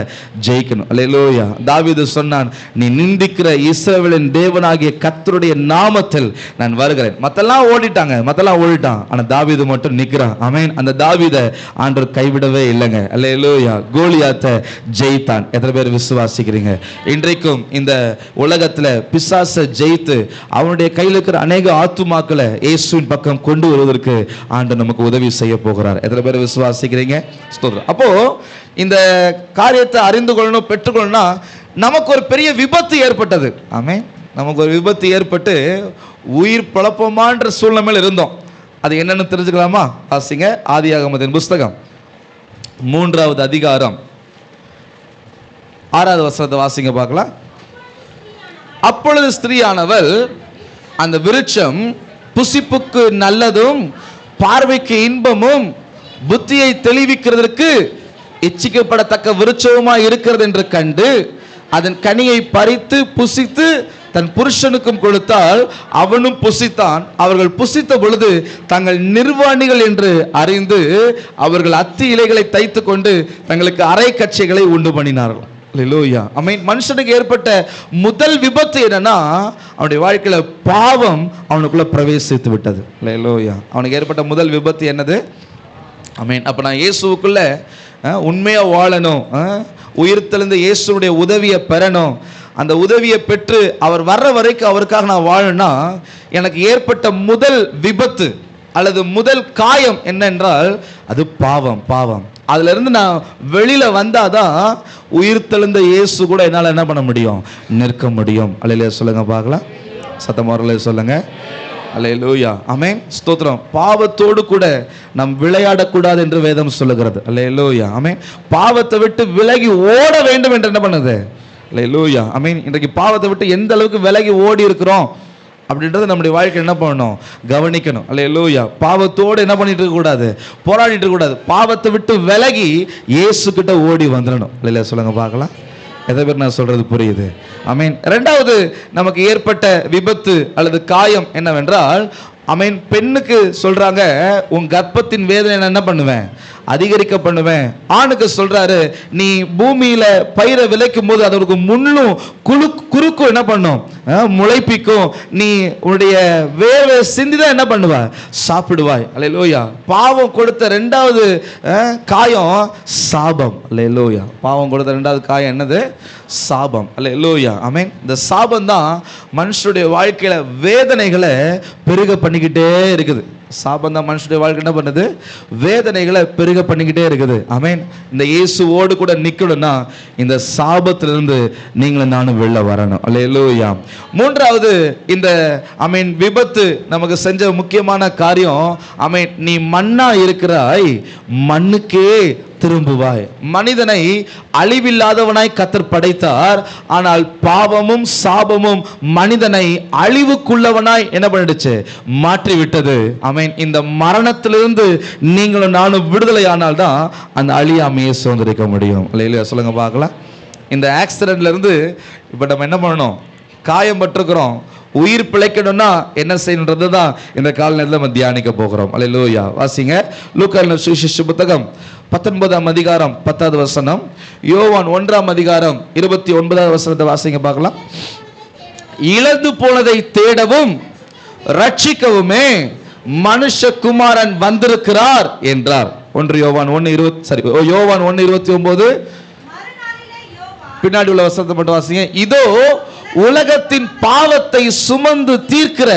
ஜெயிக்கணும். அல்லேலூயா. தாவீது சொன்னான், நீ நிந்திக்கிற இஸ்ரவேலின் தேவனாகிய கர்த்தருடைய நாமத்தில் நான் வருகிறேன். மத்தெல்லாம் ஓடிட்டான், ஆனா தாவீது மட்டும் நிக்கிறான். ஆமென். அந்த தாவீதை ஆண்டவர் கைவிடவே இல்லைங்க. அல்லேலூயா. கோலியாத்தை ஜெயித்தான். எத்தனை பேர் விசுவாசிக்கிறீங்க? இன்றைக்கும் இந்த உலகத்துல பிசாசை ஜெயித்து அவனுடைய கையில் இருக்கிற அநேக ஆத்துமாக்களை இயேசுவின் பக்கம் கொண்டு வருவதற்கு ஆண்டவர் நமக்கு உதவி செய்ய போகிறார். எத்தனை பேர் விசுவாசிக்கிறீங்க? ஸ்தோத்திரம். அப்போ இந்த காரியத்தை அறிந்து கொள்ளணும், பெற்றுக்கொள்ளணும்னா நமக்கு ஒரு பெரிய விபத்து ஏற்பட்டது. ஆமென். நமக்கு ஒரு விபத்து ஏற்பட்டு உயிர் பழப்பமான்ற சூழ்நிலையில் இருந்தோம். அது என்னன்னு தெரிஞ்சுக்கலாமா? வாசிங்க ஆதியாகமத்தின் புஸ்தகம் 3வது அதிகாரம் 6வது வசனத்தை வாசிங்க பார்க்கலாம். அப்பொழுது ஸ்திரீயானவள் அந்த விருட்சம் புசிப்புக்கு நல்லதும் பார்வைக்கு இன்பமும் புத்தியை தெளிவிக்கிறதற்கு இச்சிக்கப்படத்தக்க விருட்சமாய் இருக்கிறது என்று கண்டு அதன் கனியை பறித்து புசித்து தன் புருஷனுக்கும் கொடுத்தால் அவனும் புசித்தான். அவர்கள் புசித்த பொழுது தங்கள் நிர்வாணிகள் என்று அறிந்து அவர்கள் அத்தி இலைகளை தைத்து கொண்டு தங்களுக்கு அரை கச்சைகளை உண்டு பண்ணினார்கள். அல்லேலூயா. ஆமென். மனுஷனுக்கு ஏற்பட்ட முதல் விபத்து என்னன்னா, அவனுடைய வாழ்க்கையில பாவம் அவனுக்குள்ள பிரவேசித்து விட்டது. அல்லேலூயா. அவனுக்கு ஏற்பட்ட முதல் விபத்து என்னது? ஆமென். அப்ப நான் இயேசுவுக்குள்ள உண்மையா வாழணும், உயிர் தெழுந்த இயேசுடைய உதவியை பெறணும். அந்த உதவியை பெற்று அவர் வர்ற வரைக்கும் அவருக்காக நான் வாழணும்னா எனக்கு ஏற்பட்ட முதல் விபத்து அல்லது முதல் காயம் என்னென்றால் அது பாவம். அதுல இருந்து நான் வெளியில வந்தாதான் உயிர் தெழுந்த இயேசு கூட என்னால் என்ன பண்ண முடியும், நிற்க முடியும். அல்லேலூயா சொல்லுங்க பார்க்கலாம், சத்தமாரலே சொல்லுங்க. அல்லேலூயா. ஆமென். ஸ்தோத்திரம். பாவத்தோடு கூட நாம் விளையாடக்கூடாது என்று வேதம் சொல்லுகிறது. அல்லேலூயா. ஆமென். பாவத்தை விட்டு விலகி ஓட வேண்டும் என்று என்ன பண்ணுது? அல்லேலூயா. ஆமென். இன்றைக்கு பாவத்தை விட்டு எந்த அளவுக்கு விலகி ஓடி இருக்கிறோம் அப்படின்றது நம்முடைய வாழ்க்கை என்ன பண்ணணும், கவனிக்கணும். அல்லேலூயா. பாவத்தோடு என்ன பண்ணிட்டு இருக்க கூடாது, போராடிட்டு இருக்க கூடாது. பாவத்தை விட்டு விலகி இயேசு கிட்ட ஓடி வந்துடணும். அல்லேலூயா சொல்லுங்க பார்க்கலாம். எதை பேர் நான் சொல்றது புரியுது? ஆமென். இரண்டாவது நமக்கு ஏற்பட்ட விபத்து அல்லது காயம் என்னவென்றால், ஆமென், பெண்ணுக்கு சொல்றாங்க உன் கர்ப்பத்தின் வேதனை நான் என்ன பண்ணுவேன், அதிகரிக்க பண்ணுவேன். ஆணுக்கு சொல்றாரு நீ பூமியில பயிரை விளைக்கும் போது அதற்கு முள்ளும் குறுக்கும் என்ன பண்ணும், முளைப்பிக்கும். நீ உன்னுடைய வேர்வை சிந்திதான் என்ன பண்ணுவாய், சாப்பிடுவாய். அல்லேலூயா. பாவம் கொடுத்த இரண்டாவது காயம் சாபம். அல்லேலூயா. பாவம் கொடுத்த இரண்டாவது காயம் என்னது, சாபம். அல்லேலூயா. ஆமென். இந்த சாபம் தான் மனுஷனுடைய வாழ்க்கையில வேதனைகளை பெருக பண்ணிக்கிட்டே இருக்குது. சாபம் தான் மனுஷனுடைய வாழ்க்கை என்ன பண்ணுது, வேதனைகளை பெருக பண்ணிக்கிட்டே இருக்குது. ஆமென். இந்த இயேசுவோடு கூட நிக்கணும்னா இந்த சாபத்திலிருந்து நீங்களும் நானும் வெளில வரணும். அல்லேலூயா. மூன்றாவது இந்த ஆமென் விபத்து நமக்கு செஞ்ச முக்கியமான காரியம், ஆமென், நீ மண்ணா இருக்கிறாய் மண்ணுக்கே திரும்புவாய். மனிதனை அழிவில்லாதவனாய் கர்த்தர் படைத்தார். ஆனால் பாவமும் சாபமும் மனிதனை அழிவுக்குள்ளவனாய் என்ன பண்ணிடுச்சு, மாற்றி விட்டது. ஆமென். இந்த மரணத்திலிருந்து நீங்களும் நானும் விடுதலை ஆனால் தான் அந்த அழியாமையை சுதந்திரிக்க முடியும். இல்லையா சொல்லுங்க பார்க்கலாம். இந்த ஆக்சிடென்ட்ல இருந்து இப்ப நம்ம என்ன பண்ணணும், காயம் பட்டிருக்கிறோம், உயிர் பிழைக்கணும்னா என்ன செய்யணுன்றது தான் இந்த கால நேரத்தில் நம்ம தியானிக்க போகிறோம். அல்லேலூயா. வாசிங்க லூக்கா சுவிசேஷ புத்தகம் 19ஆம் அதிகாரம் 10வது வசனம், யோவான் 1ஆம் அதிகாரம் 29வது வசனத்தை வாசிங்க பார்க்கலாம். இழந்து போனதை தேடவும் ரட்சிக்கவுமே மனுஷகுமாரன் வந்திருக்கிறார் என்றார். யோவான் 1:29 பின்னாடி உள்ள வசனத்தை மட்டும் வாசிங்க. இதோ உலகத்தின் பாவத்தை சுமந்து தீர்க்கிற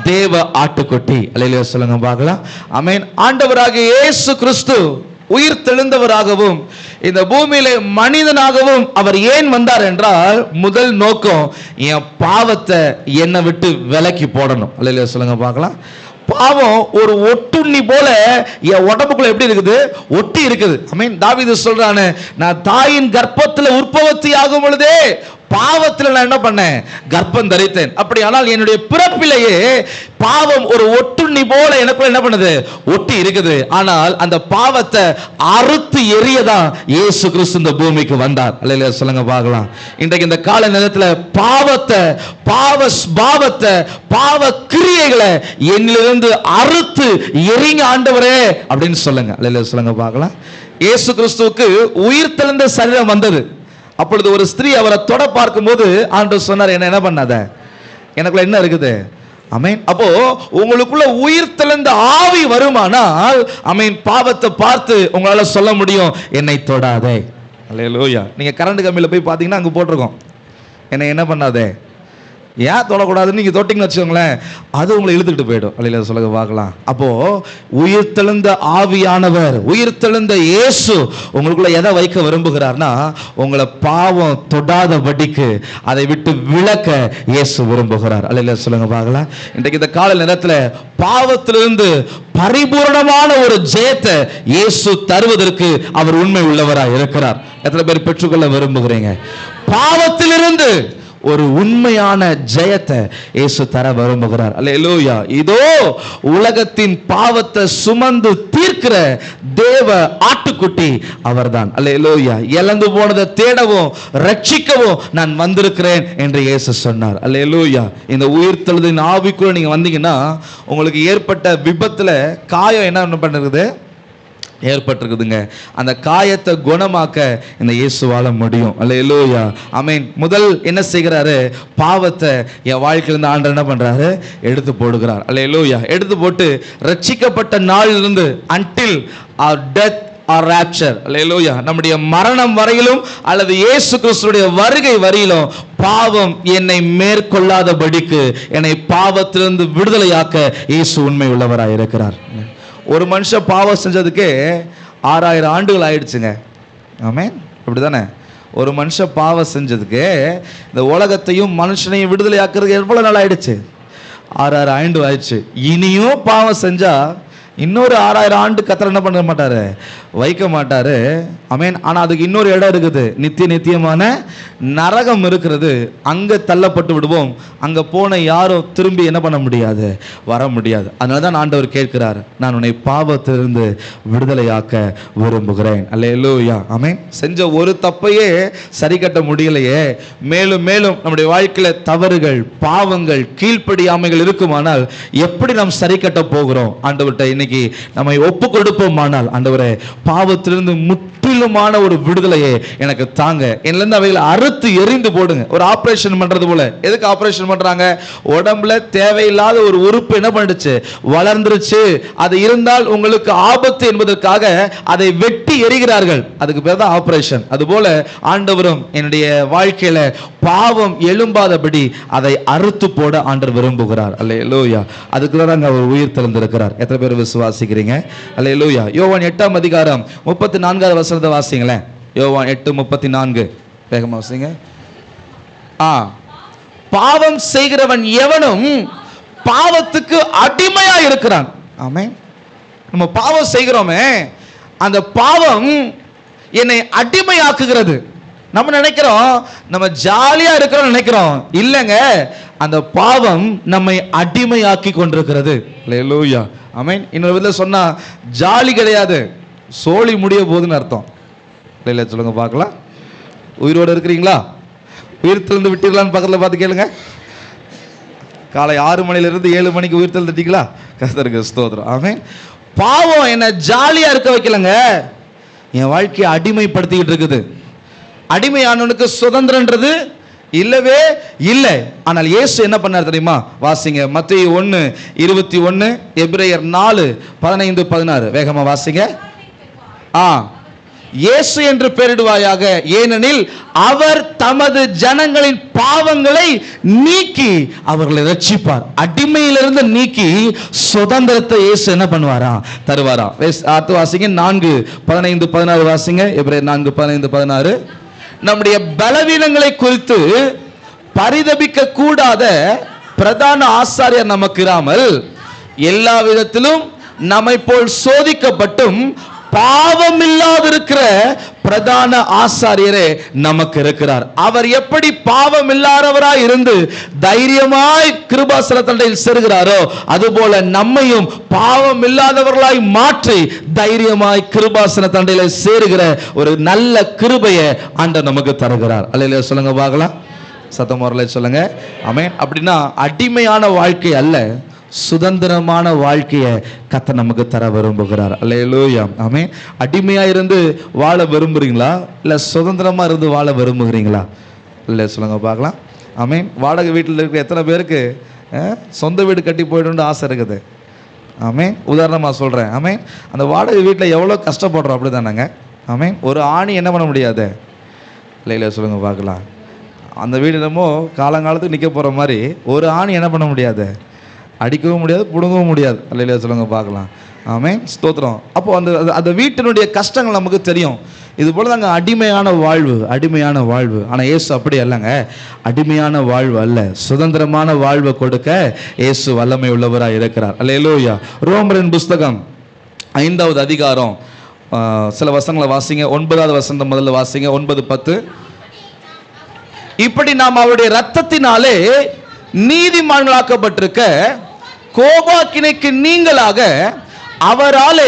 தேவ ஆட்டுக்குட்டி. அல்லேலூயா சொல்லுங்க பார்க்கலாம். ஆமென். ஆண்டவராகிய இயேசு கிறிஸ்து உயிர் தெழுந்தவராகவும் இந்த பூமியில மனிதனாகவும் அவர் ஏன் வந்தார் என்றால், முதல் நோக்கம் என் பாவத்தை என்னை விட்டு விலக்கி போடணும். அல்லேலூயா சொல்லுங்க பார்க்கலாம். பாவம் ஒரு ஒட்டுண்ணி போல என் உடம்புக்குள்ள எப்படி இருக்குது? ஒட்டி இருக்குது. ஆமென். தாவீது சொல்றானே, நான் தாயின் கர்ப்பத்தில் உற்பத்தி ஆகும் பொழுதே பாவத்தில் நான் என்ன பண்ணேன்? கர்ப்பம் தரித்தேன். அப்படியானால் என்னுடைய பிறப்பிலேயே பாவம் ஒரு ஒட்டுண்ணி போல எனக்குள்ள என்ன பண்ணுது? ஒட்டி இருக்குது. ஆனால் அந்த பாவத்தை அறுத்து எரியதான் இயேசு கிறிஸ்து இந்த பூமிக்கு வந்தார். அல்லேலூயா சொல்லுங்க பார்க்கலாம். இன்றைக்கு இந்த கால நேரத்தில் பாவத்தை, பாவ கிரியைகளை என்னிலிருந்து அறுத்து எரிங்க ஆண்டவரே அப்படின்னு சொல்லுங்க. அல்லேலூயா சொல்லுங்க பார்க்கலாம். இயேசு கிறிஸ்துவுக்கு உயிர் தெழுந்த சரீரம் வந்தது. அப்பொழுது ஒரு ஸ்திரீ அவரை தொட பார்க்கும்போது ஆண்டவர் சொன்னார், என்ன பண்ணாத, எனக்குள்ள என்ன இருக்குது? ஆமென். அப்போ உங்களுக்குள்ள உயிர் தெழுந்த ஆவி வருமானால், ஆமென், பாவத்தை பார்த்து உங்களால சொல்ல முடியும், என்னை தொடாதே. அல்லேலூயா. நீங்க கரண்ட் கம்பியில போய் பாத்தீங்கன்னா அங்க போட்டிருக்கோம், என்னை என்ன பண்ணாதே. ஏன் தொடக்கூடாதுன்னு நீங்க தொட்டிங்கன்னு வச்சுக்கோங்களேன், அது உங்களை இழுத்துக்கிட்டு போயிடும். அல்லேலூயா சொல்லுங்க பார்க்கலாம். அப்போ உயிர் தெழுந்த ஆவியானவர், உயிர் தெழுந்த இயேசு உங்களுக்குள்ள எதை வைக்க விரும்புகிறார்னா, உங்களை பாவம் தொடாதபடிக்கு அதை விட்டு விலக்க இயேசு விரும்புகிறார். அல்லேலூயா சொல்லுங்க பார்க்கலாம். இன்றைக்கு இந்த கால நேரத்தில் பாவத்திலிருந்து பரிபூர்ணமான ஒரு ஜெயத்தை இயேசு தருவதற்கு அவர் உண்மை உள்ளவராய் இருக்கிறார். எத்தனை பேர் பெற்றுக்கொள்ள விரும்புகிறீங்க? பாவத்திலிருந்து ஒரு உண்மையான ஜெயத்தை இயேசு தர விரும்புகிறார். அல்லேலூயா. இதோ உலகத்தின் பாவத்தை சுமந்து தீர்க்கிற தேவ ஆட்டுக்குட்டி அவர்தான். அல்லேலூயா. இழந்து போனதை தேடவும் ரட்சிக்கவும் நான் வந்திருக்கிறேன் என்று இயேசு சொன்னார். அல்லேலூயா. இந்த உயிர் தெழுதின் ஆவிக்குள்ள நீங்க வந்தீங்கன்னா உங்களுக்கு ஏற்பட்ட விபத்துல காயம் என்ன பண்ணிருக்குது? ஏற்பட்டிருக்குதுங்க. அந்த காயத்தை குணமாக்க இந்த இயேசுவால முடியும். அல்லேலூயா. ஆமென். முதல் என்ன செய்கிறாரு? பாவத்தை என் வாழ்க்கையிலிருந்து ஆண்டவர் என்ன பண்றாரு? எடுத்து போடுகிறார். அல்லேலூயா. எடுத்து போட்டு ரட்சிக்கப்பட்ட நாளிலிருந்து until our death or rapture, அல்லேலூயா, நம்முடைய மரணம் வரையிலும் அல்லது இயேசு கிறிஸ்துவுடைய வருகை வரையிலும் பாவம் என்னை மேற்கொள்ளாதபடிக்கு, என்னை பாவத்திலிருந்து விடுதலையாக்க இயேசு உண்மை உள்ளவராய் இருக்கிறார். ஒரு மனுஷன் பாவம் செஞ்சதுக்கு 6000 ஆண்டுகள் ஆயிடுச்சுங்க. ஆமென். அப்படிதானே? ஒரு மனுஷன் பாவம் செஞ்சதுக்கு இந்த உலகத்தையும் மனுஷனையும் விடுதலை ஆக்குறதுக்கு எவ்வளவு நாள் ஆயிடுச்சு? 6000 ஆண்டு ஆயிடுச்சு. இனியும் பாவம் செஞ்சா இன்னொரு 6000 ஆண்டு கத்தர் என்ன பண்ண மாட்டாரு? வைக்க மாட்டாரு. ஆமென். ஆனா அதுக்கு இன்னொரு இடம் இருக்குது, நித்தியமான நரகம் இருக்கிறது. அங்க தள்ளப்பட்டு விடுவோம். அங்க போன யாரும் திரும்பி என்ன பண்ண முடியாது? வர முடியாது. அதனாலதான் ஆண்டவர் கேட்கிறார், நான் உன்னை பாவத்திலிருந்து விடுதலையாக்க விரும்புகிறேன். அல்லேலூயா. ஆமென். செஞ்ச ஒரு தப்பையே சரி கட்ட முடியலையே, மேலும் மேலும் நம்முடைய வாழ்க்கையில தவறுகள், பாவங்கள், கீழ்ப்படியாமைகள் இருக்குமானால் எப்படி நாம் சரி கட்ட போகிறோம்? ஆண்டவர்கிட்ட இன்னைக்கு நம்மை ஒப்பு கொடுப்போமானால், ஆண்டவரே பாவத்திலிருந்து முற்றிலுமான ஒரு விடுதலையை எனக்கு தாங்க, என்னிலிருந்து அவைகளை அறுத்து எரிந்து போடுங்க. ஒரு ஆபரேஷன் பண்றது போல. எதுக்கு ஆபரேஷன் பண்றாங்க? உடம்புல தேவையில்லாத ஒரு உறுப்பு என்ன பண்ணிடுச்சு? வளர்ந்துருச்சு. அது இருந்தால் உங்களுக்கு ஆபத்து என்பதற்காக அதை வெட்டி எரிகிறார்கள். அதுக்கு பேர் தான் ஆபரேஷன். அதுபோல ஆண்டவரும் என்னுடைய வாழ்க்கையில பாவம் எழும்பாதபடி அதை அறுத்து போட ஆண்டவர் விரும்புகிறார். அல்லேலூயா. அதுக்குதான் அவர் உயிர் தெழுந்திருக்கிறார். எத்தனை பேர் விசுவாசிக்கிறீங்க? அல்லேலூயா. யோவான் 8ஆம் அதிகாரம் 34வது வசனத்தை வாசிங்களேன். யோவான் 8:34 வேகமா வாசிங்க. பாவம் செய்கிறவன் எவனும் பாவத்துக்கு அடிமையா இருக்கிறான். ஆமென். நம்ம பாவம் செய்கிறோமே, அந்த பாவம் என்னை அடிமையாக்குகிறது. நம்ம நினைக்கிறோம் நம்ம ஜாலியா இருக்கிறோம் நினைக்கிறோம். இல்லைங்க, அந்த பாவம் நம்மை அடிமையாக்கி கொண்டிருக்கிறது. அல்லேலூயா. ஆமென். இன்னொரு விதத்துல சொன்னா ஜாலி கிடையாது, சோழி முடிய போகுதுன்னு அர்த்தம். இல்லை சொல்லுங்க பார்க்கலாம். உயிரோடு இருக்கிறீங்களா? உயிர் தெழுந்து விட்டீங்களான்னு பக்கத்தில் பார்த்து கேளுங்க. காலை 6 மணிலிருந்து 7 மணிக்கு உயிர் தெழுந்துட்டீங்களா? கர்த்தருக்கு ஸ்தோத்திரம். ஆமென். பாவம் என்ன ஜாலியா இருக்க வைக்கலங்க, என் வாழ்க்கையை அடிமைப்படுத்திக்கிட்டு இருக்குது. அடிமையானவனுக்கு சுதந்திரன்றது இல்லவே இல்லை. ஆனால் இயேசு என்ன பண்ணார் தெரியுமா? வாசிங்க மத்தேயு 1:21, எபிரேயர் 4:15-16. வேகமா வாசிங்க. இயேசு என்று பெயரிடுவாயாக, ஏனெனில் அவர் தமது ஜனங்களின் பாவங்களை நீக்கி அவர்களை ரட்சிப்பார். அடிமையிலிருந்து நீக்கி சுதந்திரத்தை இயேசு என்ன பண்ணுவாரா? தருவாரா. அடுத்து வாசிங்க 4:15-16 வாசிங்க. எபிரேயர் 4:15-16. நம்முடைய பலவீனங்களை குறித்து பரிதபிக்க கூடாத பிரதான ஆசாரியர் நமக்கு இராமல் எல்லா விதத்திலும் நம்மை போல் சோதிக்கப்பட்டும் பாவம் இல்லாதிருக்கிற பிரதான ஆசாரியரே நமக்கு இருக்கிறார். அவர் எப்படி பாவம் இல்லாதவராய் இருந்து தைரியமாய் கிருபாசன தண்டையில் சேருகிறாரோ, அதுபோல நம்மையும் பாவம் இல்லாதவர்களாய் மாற்றி தைரியமாய் கிருபாசன தண்டையில சேருகிற ஒரு நல்ல கிருபையை ஆண்டவர் நமக்கு தருகிறார். அல்லேலூயா சொல்லுங்க பார்க்கலாம். சத்தமோரலை சொல்லுங்க. ஆமென். அப்படின்னா அடிமையான வாழ்க்கை அல்ல, சுதந்திரமான வாழ்க்கையை கர்த்தர் நமக்கு தர விரும்புகிறார். அல்லேலூயா. ஆமென். அடிமையா இருந்து வாழ விரும்புறீங்களா, இல்ல சுதந்திரமா இருந்து வாழ விரும்புகிறீங்களா? இல்லை சொல்லுங்க பார்க்கலாம். ஆமென். வாடகை வீட்டில் இருக்கிற எத்தனை பேருக்கு சொந்த வீடு கட்டி போயிடணும்னு ஆசை இருக்குது? ஆமென். உதாரணமாக சொல்கிறேன். ஆமென். அந்த வாடகை வீட்டில் எவ்வளோ கஷ்டப்படுறோம், அப்படி தானேங்க? ஆமென். ஒரு ஆணி என்ன பண்ண முடியாது. இல்லை சொல்லுங்க பார்க்கலாம். அந்த வீடு என்னமோ காலங்காலத்துக்கு நிற்க போகிற மாதிரி ஒரு ஆணி என்ன பண்ண முடியாது, அடிக்கவும் முடியாது, பிடுங்கவும் முடியாது. அல்லையா சொல்லுங்க பார்க்கலாம். ஆமென். ஸ்தோத்திரம். அப்போ அந்த வீட்டினுடைய கஷ்டங்கள் நமக்கு தெரியும். இது போல தாங்க அடிமையான வாழ்வு, அடிமையான வாழ்வு. ஆனால் இயேசு அப்படி அல்லங்க. அடிமையான வாழ்வு அல்ல, சுதந்திரமான வாழ்வை கொடுக்க இயேசு வல்லமை உள்ளவராக இருக்கிறார். அல்லேலூயா. ரோமரின் புஸ்தகம் 5வது அதிகாரம் சில வசனங்களை வாசிங்க. 9வது வசனம் முதல்ல வாசிங்க. 9:10. இப்படி நாம் அவருடைய இரத்தத்தினாலே நீதிமான்களாக்கப்பட்டிருக்க கோபாக்கினைக்கு நீங்களாக அவராலே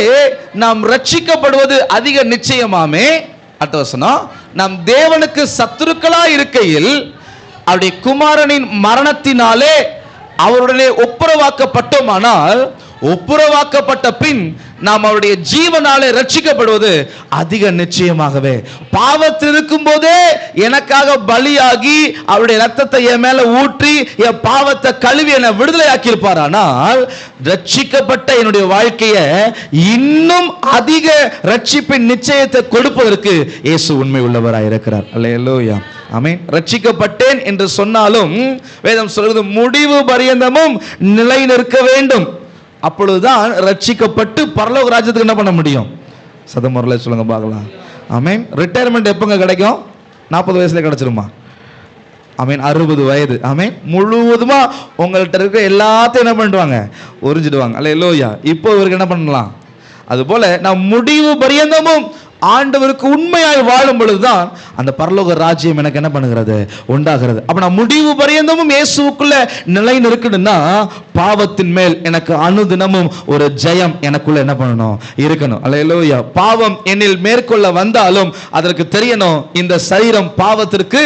நாம் ரட்சிக்கப்படுவது அதிக நிச்சயமாமே. அடுத்த வசனம், நாம் தேவனுக்கு சத்துருக்களா இருக்கையில் அவருடைய குமாரனின் மரணத்தினாலே அவருடனே ஒப்புரவாக்கப்பட்டோமானால் ஒப்புரவாக்கப்பட்ட பின் நாம் அவருடைய ஜீவனாலே ரட்சிக்கப்படுவது அதிக நிச்சயமாகவே. பாவத்தில் இருக்கும் போதே எனக்காக பலியாகி அவருடைய ரத்தத்தை என் மேல ஊற்றி என் பாவத்தை கழுவி என்னை விடுதலை ஆக்கியிருப்பார். ஆனால் ரட்சிக்கப்பட்ட என்னுடைய வாழ்க்கையை இன்னும் அதிக ரட்சிப்பின் நிச்சயத்தை கொடுப்பதற்கு இயேசு உண்மை உள்ளவராய் இருக்கிறார். அல்லேலூயா. ஆமென். ரட்சிக்கப்பட்டேன் என்று சொன்னாலும் வேதம் சொல்கிறது முடிவு பரியந்தமும் நிலை நிற்க வேண்டும். அப்பொழுதுதான் ரட்சிக்கப்பட்டு பரலோக ராஜ்யத்துக்கு என்ன பண்ண முடியும்? சதமுறையில் சொல்லுங்க பார்க்கலாம். ஆமென். ரிட்டையர்மெண்ட் எப்போங்க கிடைக்கும்? 40 வயசுல கிடைச்சிருமா? ஆமென். 60 வயது. ஆமென். முழுவதுமா உங்கள்கிட்ட இருக்க எல்லாத்தையும் என்ன பண்ணிடுவாங்க? உறிஞ்சிடுவாங்க. அல்லேலூயா. இப்போ இவருக்கு என்ன பண்ணலாம்? அதுபோல நான் முடிவு பரியந்தமும் ஆண்டவருக்கு உண்மையாய் வாழும் பொழுதுதான் அந்த பரலோக ராஜ்யம் எனக்கு என்ன பண்ணுகிறது? உண்டாகிறது. அப்ப நான் முடிவு பரியந்தமும் இயேசுக்குள்ள நிலை நிற்கணும்னா பாவத்தின் மேல் எனக்கு அனுதினமும் ஒரு ஜெயம் எனக்குள்ள என்ன பண்ணணும்? இருக்கணும். அல்லேலூயா. பாவம் என்னில் மேற்கொள்ள வந்தாலும் அதற்கு தெரியணும், இந்த சரீரம் பாவத்திற்கு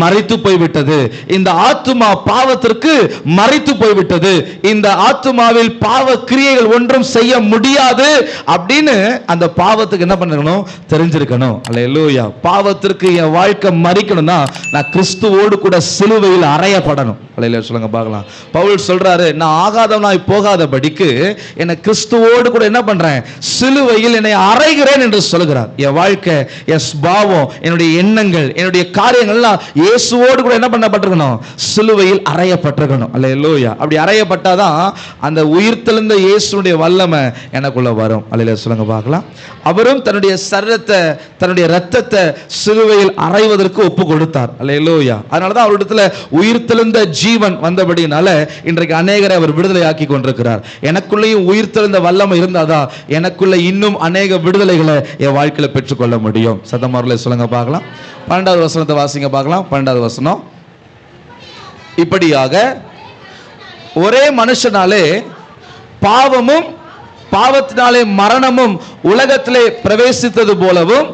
மரித்து போய்விட்டது, இந்த ஆத்துமா பாவத்திற்கு மரித்து போய்விட்டது, இந்த ஆத்துமாவில் பாவ கிரியைகள் ஒன்றும் செய்ய முடியாது அப்படின்னு அந்த பாவத்துக்கு என்ன பண்ணணும்? தெரிஞ்சிருக்கணும். அல்லேலூயா. பாவத்திற்கு என் வாழ்க்கை மரிக்கணும்னா நான் கிறிஸ்துவோடு கூட சிலுவையில் அறையப்படணும். அல்லேலூயா சொல்லுங்க பார்க்கலாம். பவுல் சொல்றாரு, நான் ஆகாதவனாய் போகாதபடிக்கு என்னை கிறிஸ்துவோடு கூட என்ன பண்றேன்? சிலுவையில் என்னை அறைகிறேன் என்று சொல்கிறார். என் வாழ்க்கை, என் சுபாவம், என்னுடைய எண்ணங்கள், என்னுடைய காரியங்கள்லாம் இயேசுவோடு கூட என்ன பண்ணப்பட்டிருக்கணும்? சிலுவையில் அறையப்பட்டிருக்கணும். அல்லேலூயா. அப்படி அறையப்பட்டாதான் அந்த உயிர்த்தெழுந்த இயேசுடைய வல்லமை எனக்குள்ள வரும். அல்லேலூயா சொல்லுங்க பார்க்கலாம். அவரும் தன்னுடைய சரீரத்தை, தன்னுடைய இரத்தத்தை சிலுவையில் அறைவதற்கு ஒப்பு கொடுத்தார். அல்லேலூயா. அதனாலதான் அவரிடத்துல உயிர்த்தெழுந்த ஜீவன் வந்தபடினால இன்றைக்கு அநேகரை அவர் விடுதலை ஆக்கி கொண்டிருக்கிறார். எனக்குள்ளேயும் உயிர்த்தெழுந்த வல்லமை இருந்தாதான் எனக்குள்ள இன்னும் அநேக விடுதலைகளை என் வாழ்க்கையில பெற்றுக்கொள்ள முடியும். சத்தமாரில் சொல்லுங்க பார்க்கலாம். 12வது வசனத்தை வாசிங்க பார்க்கலாம். 12வது வசனம், இப்படியாக ஒரே மனுஷனாலே பாவமும் பாவத்தினாலே மரணமும் உலகத்திலே பிரவேசித்தது போலவும்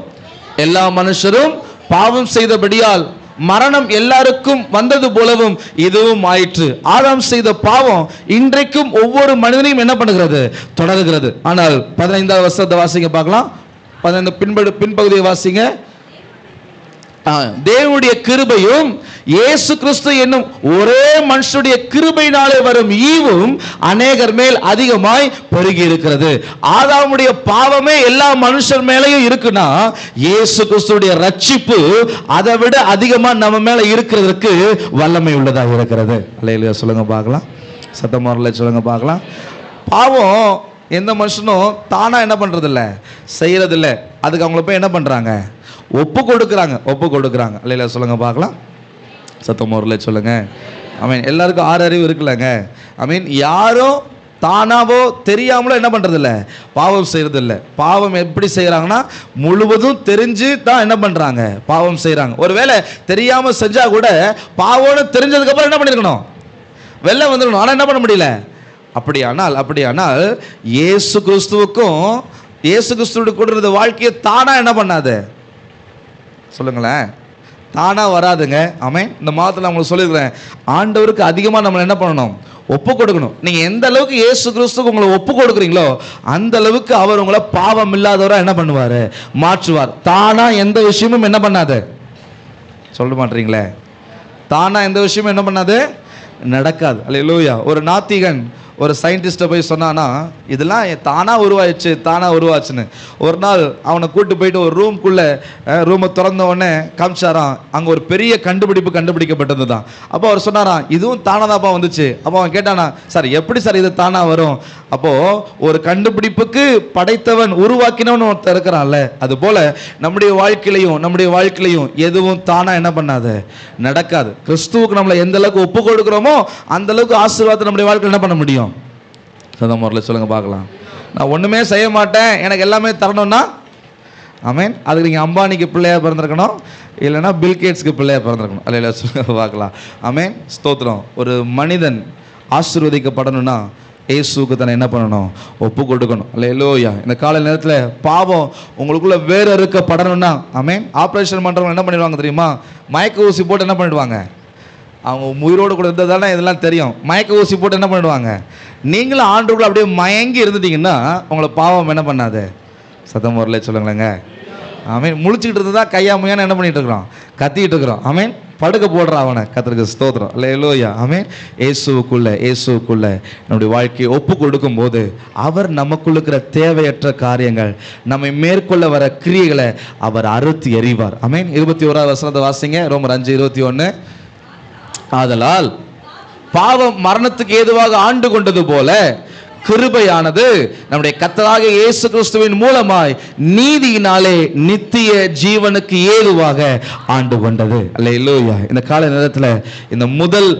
எல்லா மனுஷரும் பாவம் செய்தபடியால் மரணம் எல்லாருக்கும் வந்தது போலவும் இதுவும் ஆயிற்று. ஆதாம் செய்த பாவம் இன்றைக்கும் ஒவ்வொரு மனிதனையும் என்ன பண்ணுகிறது? தொடர்கிறது. ஆனால் 15வது வசனத்தை வாசிங்க பார்க்கலாம். 15 பின்பகுதியை வாசிங்க. தேவனுடைய கிருபையும் இயேசு கிறிஸ்து என்னும் ஒரே மனுஷனுடைய கிருபையினாலே வரும் ஈவும் அநேகர் மேல் அதிகமாய் பெருகி இருக்கிறது. ஆதாமுடைய பாவமே எல்லா மனுஷர் மேலேயும் இருக்குன்னா, இயேசு கிறிஸ்துடைய ரட்சிப்பு அதை விட அதிகமா நம்ம மேல இருக்கிறதுக்கு வல்லமை உள்ளதாக இருக்கிறது. அல்லேலூயா சொல்லுங்க பார்க்கலாம். சத்தமாரல சொல்லுங்க பார்க்கலாம். பாவம் எந்த மனுஷனும் தானா என்ன பண்றது இல்லை, செய்யறது இல்லை. அதுக்கு அவங்கள போய் என்ன பண்றாங்க, ஒப்பு கொடுக்குறாங்க. இல்லையா சொல்லுங்க பார்க்கலாம். சத்தமோரில் சொல்லுங்க. ஐ மீன் எல்லாருக்கும் 6 அறிவு இருக்குல்லங்க. ஐ மீன் யாரும் தானாவோ தெரியாமலோ என்ன பண்றது இல்லை, பாவம் செய்யறது இல்லை. பாவம் எப்படி செய்யறாங்கன்னா, முழுவதும் தெரிஞ்சு தான் என்ன பண்றாங்க, பாவம் செய்யறாங்க. ஒருவேளை தெரியாம செஞ்சா கூட பாவம்னு தெரிஞ்சதுக்கு அப்புறம் என்ன பண்ணிருக்கணும், வெளில வந்துடணும். ஆனா என்ன பண்ண முடியல. அப்படியானால் இயேசு கிறிஸ்துவுக்கும் இயேசு கிறிஸ்துவோட கூட இருந்த வாழ்க்கையை தானா என்ன பண்ணாது சொல்லுங்களேன், தானா வராதுங்க. ஆமென். இந்த மாதத்தில் உங்களுக்கு சொல்லியிருக்கிறேன், ஆண்டவருக்கு அதிகமாக நம்ம என்ன பண்ணணும், ஒப்பு கொடுக்கணும். நீங்க எந்த அளவுக்கு இயேசு கிறிஸ்துக்கு உங்களை ஒப்பு கொடுக்குறீங்களோ அந்த அளவுக்கு அவர் உங்களை பாவம் இல்லாதவரா என்ன பண்ணுவாரு, மாற்றுவார். தானா எந்த விஷயமும் என்ன பண்ணாது, சொல்ல மாட்டீங்களே, தானா எந்த விஷயமும் என்ன பண்ணாது, நடக்காது. அல்லேலூயா. ஒரு நாத்திகன் ஒரு சயின்டிஸ்ட்டை போய் சொன்னான்னா, இதெல்லாம் தானா உருவாச்சுன்னு. ஒரு நாள் அவனை கூட்டு போயிட்டு ஒரு ரூமை திறந்த உடனே காமிச்சாராம், அங்கே ஒரு பெரிய கண்டுபிடிக்கப்பட்டது தான். அப்போ அவர் சொன்னாராம், இதுவும் தானாதாப்பா வந்துச்சு. அப்போ அவன் கேட்டானா, சார் எப்படி சார் இது தானா வரும்? அப்போ ஒரு கண்டுபிடிப்புக்கு படைத்தவன் உருவாக்கினவன் ஒருத்தர் இருக்கிறான்ல, அது போல நம்முடைய வாழ்க்கையிலையும் எதுவும் தானா என்ன பண்ணாது, நடக்காது. கிறிஸ்துவுக்கு நம்மளை எந்த அளவுக்கு ஒப்பு கொடுக்குறோமோ அந்த அளவுக்கு ஆசீர்வாதத்தை நம்முடைய வாழ்க்கையில் என்ன பண்ண முடியும். சதம் முறையில் சொல்லுங்க பார்க்கலாம். நான் ஒண்ணுமே செய்ய மாட்டேன், எனக்கு எல்லாமே தரணும்னா, ஆமென், அதுக்கு நீங்க அம்பானிக்கு பிள்ளையா பிறந்திருக்கணும், இல்லைன்னா பில்கேட்ஸ்க்கு பிள்ளையா பிறந்திருக்கணும். அல்ல சொல்லுங்க பார்க்கலாம். ஆமென். ஸ்தோத்திரம். ஒரு மனிதன் ஆசீர்வதிக்கப்படணும்னா இயேசுக்கு தானே என்ன பண்ணணும், ஒப்பு கொடுக்கணும். அல்லேலூயா. இந்த காலை நேரத்தில் பாவம் உங்களுக்குள்ள வேற இருக்கப்படணும்னா, ஆமென், ஆப்ரேஷன் பண்றவங்க என்ன பண்ணிடுவாங்க தெரியுமா, மயக்க ஊசி போட்டு என்ன பண்ணிடுவாங்க, அவங்க உயிரோடு கூட இருந்ததானே இதெல்லாம் தெரியும். மயக்க ஊசி போட்டு என்ன பண்ணிடுவாங்க. நீங்களும் ஆண்டுக்குள்ள அப்படியே மயங்கி இருந்துட்டீங்கன்னா உங்களை பாவம் என்ன பண்ணாது. சத்தம் வரல சொல்லுங்களேங்க. ஆமீன். முழிச்சுக்கிட்டு இருந்ததா கையா முயான்னு என்ன பண்ணிட்டு இருக்கிறோம், கத்திக்கிட்டு இருக்கிறோம். ஆமீன். படுக்க போடுற அவனை கர்த்தருக்கு ஸ்தோத்திரம். அல்லேலூயா. ஆமீன். இயேசுக்குள்ள நம்முடைய வாழ்க்கையை ஒப்பு கொடுக்கும் போது அவர் நமக்குள்ள இருக்கிற தேவையற்ற காரியங்கள், நம்மை மேற்கொள்ள வர கிரியைகளை அவர் அறுத்து எறிவார். ஆமீன். 21வது வசனத்தை வாசிங்க. ரோமர் 5:21. ஆதலால் பாவம் மரணத்துக்கு ஏதுவாக ஆண்டு கொண்டது போல கிருபையானது நம்முடைய கர்த்தராகிய இயேசு கிறிஸ்துவின் மூலமாய் நீதியினாலே நித்திய ஜீவனுக்கு ஏதுவாக ஆண்டு கொண்டது. அல்லேலூயா. இந்த கால நேரத்தில் இந்த முதல்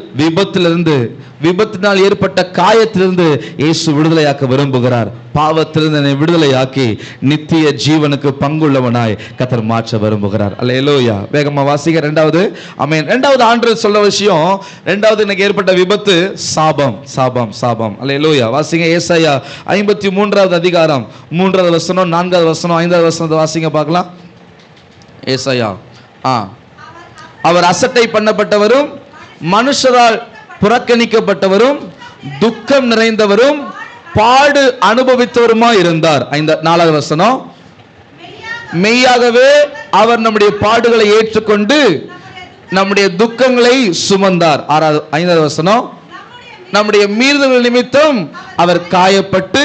விபத்தினால் ஏற்பட்ட காயத்திலிருந்து இயேசு விடுதலையாக்க விரும்புகிறார். பாவத்திலிருந்து என்னை விடுதலையாக்கி நித்திய ஜீவனுக்கு பங்குள்ளவனாய் கர்த்தர் மாற்ற விரும்புகிறார். அல்லேலூயா. வேகமா வாசிக்க. இரண்டாவது ஆண்டு சொல்ல விஷயம், இரண்டாவது இன்னைக்கு ஏற்பட்ட விபத்து சாபம். அல்லேலூயா. வாசிங்க. ஏசாயா 53வது அதிகாரம் 3வது வசனம், 4வது வசனம், 5வது வசனத்தை வாசிங்க பார்க்கலாம். ஏசாயா. அவர் அசட்டை பண்ணப்பட்டவரும் மனுஷரால் புறக்கணிக்கப்பட்டவரும் துக்கம் நிறைந்தவரும் பாடு அனுபவித்தவருமா இருந்தார். 4வது வசனம், மெய்யாகவே அவர் நம்முடைய பாடுகளை ஏற்றுக்கொண்டு நம்முடைய துக்கங்களை சுமந்தார். 5வது வசனம், நம்முடைய மீறுதல்கள் நிமித்தம் அவர் காயப்பட்டு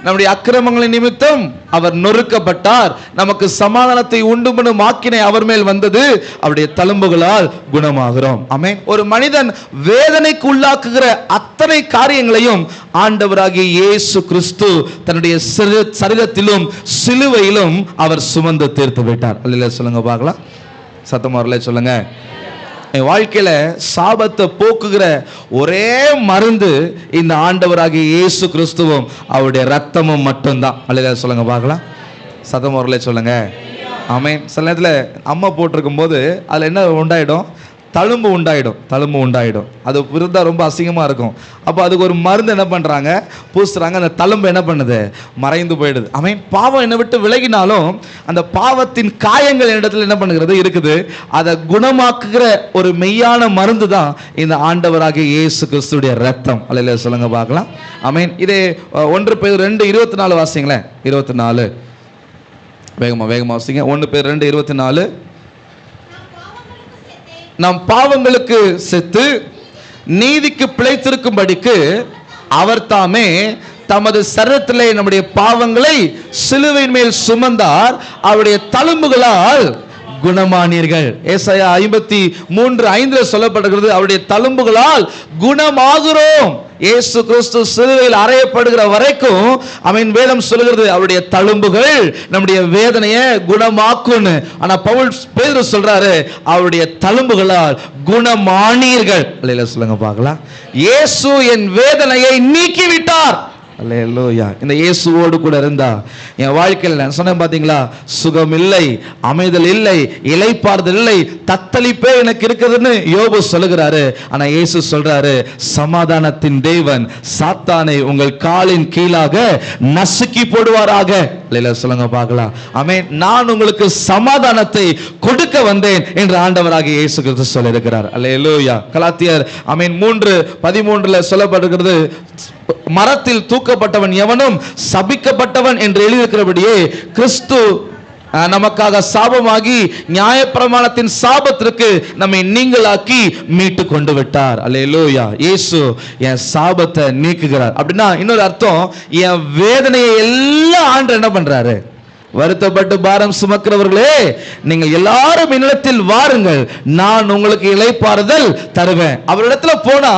நம்முடைய அக்கிரமங்களின் நிமித்தம் அவர் நொறுக்கப்பட்டார். நமக்கு சமாதானத்தை உண்டு பண்ணும் ஆக்கினை அவர் மேல் வந்தது, அவருடைய தழும்புகளால் குணமாகிறோம். ஆமென். ஒரு மனிதன் வேதனைக்கு உள்ளாக்குகிற அத்தனை காரியங்களையும் ஆண்டவராகிய இயேசு கிறிஸ்து தன்னுடைய சரீரத்திலும் சிலுவையிலும் அவர் சுமந்து தீர்த்து விட்டார். அல்லேலூயா சொல்லுங்க பார்க்கலாம். சத்தமா வரல சொல்லுங்க. என் வாழ்க்கையில சாபத்தை போக்குகிற ஒரே மருந்து இந்த ஆண்டவராகிய இயேசு கிறிஸ்துவும் அவருடைய ரத்தமும் மட்டும்தான். அல்லேலூயா சொல்லுங்க பார்க்கலாம். சத்தம் வரல சொல்லுங்க. ஆமென். சில நேரத்தில் அம்மா போட்டிருக்கும் போது அதில் என்ன உண்டாயிடும், தழும்பு உண்டாயிடும். அது இருந்தால் ரொம்ப அசிங்கமாக இருக்கும். அப்போ அதுக்கு ஒரு மருந்து என்ன பண்ணுறாங்க, பூசுறாங்க. அந்த தழும்பு என்ன பண்ணுது, மறைந்து போயிடுது. ஆமென். பாவம் என்னை விட்டு விலகினாலும் அந்த பாவத்தின் காயங்கள் என்னிடத்தில் என்ன பண்ணுகிறது இருக்குது. அதை குணமாக்குகிற ஒரு மெய்யான மருந்து தான் இந்த ஆண்டவராகிய இயேசு கிறிஸ்துடைய ரத்தம். அல்லேலூயா சொல்லுங்க பார்க்கலாம். ஆமென். இதே 1 பேதுரு 2:24 வாசிங்களேன். 24 வேகமா வாசிங்க. 1 பேதுரு 2:24. நம் பாவங்களுக்கு செத்து நீதிக்கு பிழைத்திருக்கும்படிக்கு அவர் தாமே தமது சரீரத்திலே நம்முடைய பாவங்களை சிலுவையின் மேல் சுமந்தார், அவருடைய தழும்புகளால் குணமானீர்கள். ஏசாயா 53:5 சொல்லப்படுகிறது, அவருடைய தழும்புகளால் குணமாகிறோம். இயேசு கிறிஸ்து சிலுவையில் அறையப்படுகிற வரைக்கும் அவன் வேதம் சொல்லுகிறது அவருடைய தழும்புகள் நம்முடைய வேதனையை குணமாக்கும். ஆனா பேதுரு சொல்றாரு அவருடைய தழும்புகளால் குணமானீர்கள். அல்லேலூயா சொல்லுங்க பார்க்கலாம். இயேசு என் வேதனையை நீக்கிவிட்டார். அல்லேலூயா. இந்த இயேசுவோடு கூட இருந்தா என் வாழ்க்கையில் நான் சொன்னேன் பாத்தீங்களா, சுகம் இல்லை, அமைதல் இல்லை, இளைப்பாறுதல் இல்லை, தத்தளிப்பே எனக்கு இருக்குதுன்னு யோபு சொல்லுகிறாரு. ஆனா இயேசு சொல்றாரு, சமாதானத்தின் தேவன் சாத்தானை உங்கள் காலின் கீழாக நசுக்கி போடுவாராக. அல்லேலூயா சொல்லுங்க பார்க்கலாம். ஆமென். நான் உங்களுக்கு சமாதானத்தை கொடுக்க வந்தேன் என்று ஆண்டவராகிய இயேசு கிறிஸ்து சொல்லியிருக்கிறார். அல்லேலூயா. கலாத்தியர் 3:13 சொல்லப்படுகிறது, மரத்தில் தூக்கப்பட்டவன் எவனும் சபிக்கப்பட்டவன் என்று எழுதியிருக்கிறபடியே கிறிஸ்து நமக்காக சாபமாகி நியாயப்பிரமாணத்தின் சாபத்திற்கு நம்மை நீங்களாக்கி மீட்டு கொண்டு விட்டார். அல்லேலூயா. இயேசு என் சாபத்தை நீக்குகிறார். அப்படின்னா இன்னொரு அர்த்தம், என் வேதனையை எல்லாம் ஆண்டவர் என்ன பண்றாரு, வருத்தப்பட்டு பாரம் சுமக்கிறவர்களே நீங்கள் எல்லாரும் என்னிடத்தில் வாருங்கள், நான் உங்களுக்கு இளைப்பாறுதல் தருவேன். அவரிடத்துல போனா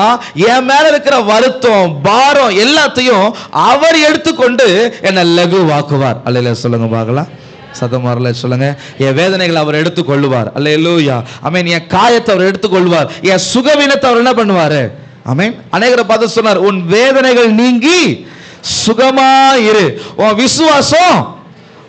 என் மேல இருக்கிற வருத்தம் பாரம் எல்லாத்தையும் அவர் எடுத்துக்கொண்டு என்னை லகுவாக்குவார். அல்லேலூயா சொல்லுங்க பார்க்கலாம். சத்தமாரல சொல்லுங்க. என் வேதனைகளை அவர் எடுத்துக்கொள்ளுவார். அல்லேலூயா. ஆமென். என் காயத்தை அவர் எடுத்துக்கொள்வார். என் சுகவீனத்தை அவர் என்ன பண்ணுவாரு. ஆமென். அநேகரை பார்த்து சொன்னார், உன் வேதனைகள் நீங்கி சுகமாயிரு, உன் விசுவாசம்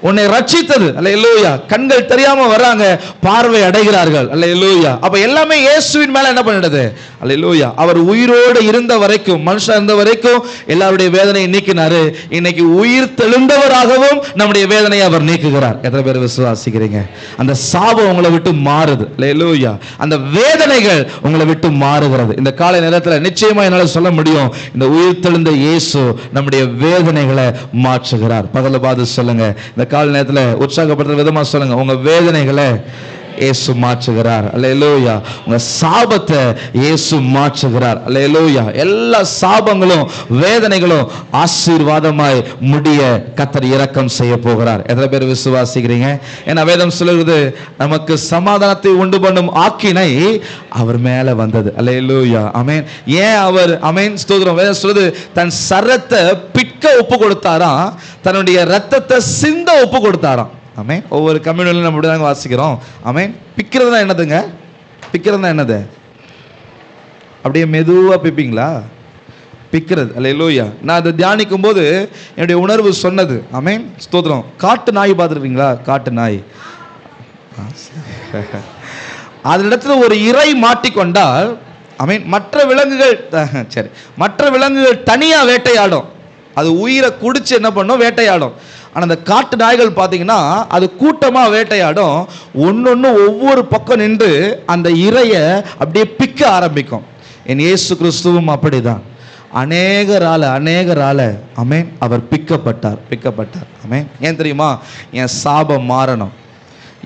உன்னை ரட்சித்தது. அல்லேலூயா. கண்கள் தெரியாம வர்றாங்க, பார்வை அடைகிறார்கள். அல்லேலூயா. அப்ப எல்லாமே இயேசுவின் மேல என்ன பண்ணிடுது. அல்லேலூயா. அவர் உயிரோடு இருந்த வரைக்கும், மனுஷன் இருந்த வரைக்கும் எல்லாருடைய வேதனையை நீக்கினாரு. இன்னைக்கு உயிர் தெழுந்தவராகவும் நம்முடைய வேதனையை அவர் நீக்குகிறார். எத்தனை பேர் விசுவாசிக்கிறீங்க? அந்த சாபம் உங்களை விட்டு மாறுது. அல்லேலூயா. அந்த வேதனைகள் உங்களை விட்டு மாறுகிறது. இந்த காலை நேரத்தில் நிச்சயமா என்னால சொல்ல முடியும், இந்த உயிர் தெழுந்த இயேசு நம்முடைய வேதனைகளை மாற்றுகிறார். பகல பார்த்து சொல்லுங்க, இந்த கால நேரத்துல உற்சாகப்படுத்துற விதமா சொல்லுங்க, உங்க வேதனைகளை இயேசு மாற்றுகிறார். அல்லேலூயா. உங்க சாபத்தை இயேசு மாற்றுகிறார். அல்லேலூயா. எல்லா சாபங்களும் வேதனைகளும் ஆசீர்வாதமாய் முடிய கர்த்தர் இரக்கம் செய்ய போகிறார். எத்தனை பேர் விசுவாசிக்கிறீங்க? ஏன்னா வேதம் சொல்லுகிறது, நமக்கு சமாதானத்தை உண்டு பண்ணும் ஆக்கினை அவர் மேல வந்தது. அல்லேலூயா. ஆமென். ஏன் அவர் ஆமென் ஸ்தோத்திரம். வேதம் சொல்லுது, தன் சரத்தை பிட்க ஒப்பு கொடுத்தாராம், தன்னுடைய ரத்தத்தை சிந்த ஒப்பு கொடுத்தாராம். ஆமென். ஒவ்வொரு கம்யூனிலும் நம்ம இப்படி தாங்க வாசிக்கிறோம். ஆமென். பிக்கிறதுனா என்னதுங்க? பிக்கிறதுனா என்னது? அப்படியே மெதுவா பிப்பீங்களா? பிக்கிறது. அல்லேலூயா. நான் அதை தியானிக்கும் போது என்னுடைய உணர்வு சொன்னது. ஆமென் ஸ்தோத்திரம். காட்டு நாய் பார்த்துருக்கீங்களா? காட்டு நாய். அதனிடத்துல ஒரு இறை மாட்டிக்கொண்டால் ஆமென், மற்ற விலங்குகள் சரி மற்ற விலங்குகள் தனியா வேட்டையாடும். அது உயிரை குடிச்சு என்ன பண்ணும்? வேட்டையாடும். ஆனால் அந்த காட்டு நாய்கள் பார்த்தீங்கன்னா அது கூட்டமாக வேட்டையாடும். ஒன்னொன்று ஒவ்வொரு பக்கம் நின்று அந்த இரையை அப்படியே பிக்க ஆரம்பிக்கும். என் இயேசு கிறிஸ்துவும் அப்படிதான். அநேகரால ஆமென் அவர் பிக்கப்பட்டார். ஆமென். ஏன் தெரியுமா? என் சாபம் மாறணும்,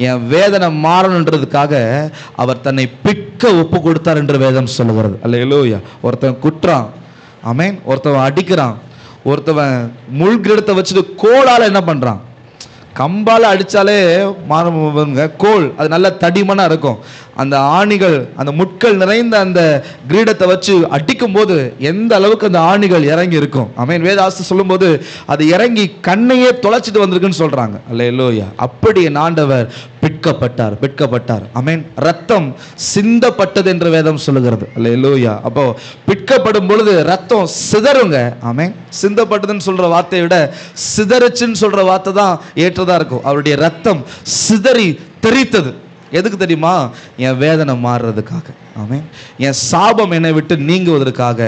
என் வேதனை மாறணுன்றதுக்காக அவர் தன்னை பிக்க ஒப்பு கொடுத்தார் என்று வேதம் சொல்லுகிறது. அல்லேலூயா. ஒருத்தன் குற்றான், ஆமென், ஒருத்தவன் அடிக்கிறான், ஒருத்தவன் முள்கிடத்தை வச்சுட்டு கோலால் என்ன பண்ணுறான், கம்பால் அடித்தாலே மாறுங்க கோல், அது நல்ல தடிமனாக இருக்கும். அந்த ஆணிகள், அந்த முட்கள் நிறைந்த அந்த கிரீடத்தை வச்சு அடிக்கும் போது எந்த அளவுக்கு அந்த ஆணிகள் இறங்கி இருக்கும். ஆமென். வேதாஸ்து சொல்லும் போது அது இறங்கி கண்ணையே தொலைச்சிட்டு வந்திருக்குன்னு சொல்றாங்க. அல்லேலூயா. அப்படி என் ஆண்டவர் பிட்கப்பட்டார். ஆமென். ரத்தம் சிந்தப்பட்டது என்று வேதம் சொல்லுகிறது. அல்லேலூயா. அப்போ பிட்கப்படும் பொழுது ரத்தம் சிதறுங்க. ஆமென். சிந்தப்பட்டதுன்னு சொல்ற வார்த்தையை விட சிதறுச்சுன்னு சொல்ற வார்த்தை தான் ஏற்றதா இருக்கும். அவருடைய ரத்தம் சிதறி தெரித்தது. எதுக்கு தெரியுமா? என் வேதனை மாறுறதுக்காக. ஆமென். என் சாபம் என்னை விட்டு நீங்குவதற்காக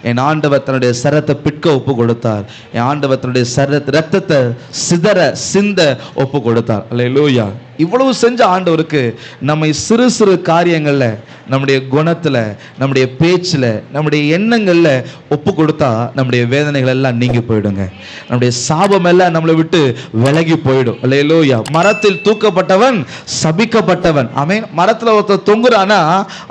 என் ஆண்டவர் தன்னுடைய சரத்தை பிட்க ஒப்பு கொடுத்தார். என் ஆண்டவர் தன்னுடைய ரத்தத்தை சிந்த ஒப்பு கொடுத்தார். அல்லேலூயா. இவ்வளவு செஞ்ச ஆண்டவருக்கு நம்மை சிறு சிறு காரியங்கள்ல, நம்முடைய குணத்துல, நம்முடைய பேச்சுல, நம்முடைய எண்ணங்கள்ல ஒப்பு கொடுத்தா நம்முடைய வேதனைகள் எல்லாம் நீங்கி போயிடுங்க. நம்முடைய சாபம் எல்லாம் நம்மளை விட்டு விலகி போயிடும். அல்லேலூயா. மரத்தில் தூக்கப்பட்டவன் சபிக்கப்பட்டவன். ஆமென். மரத்துல ஒருத்தர் தொங்குறானா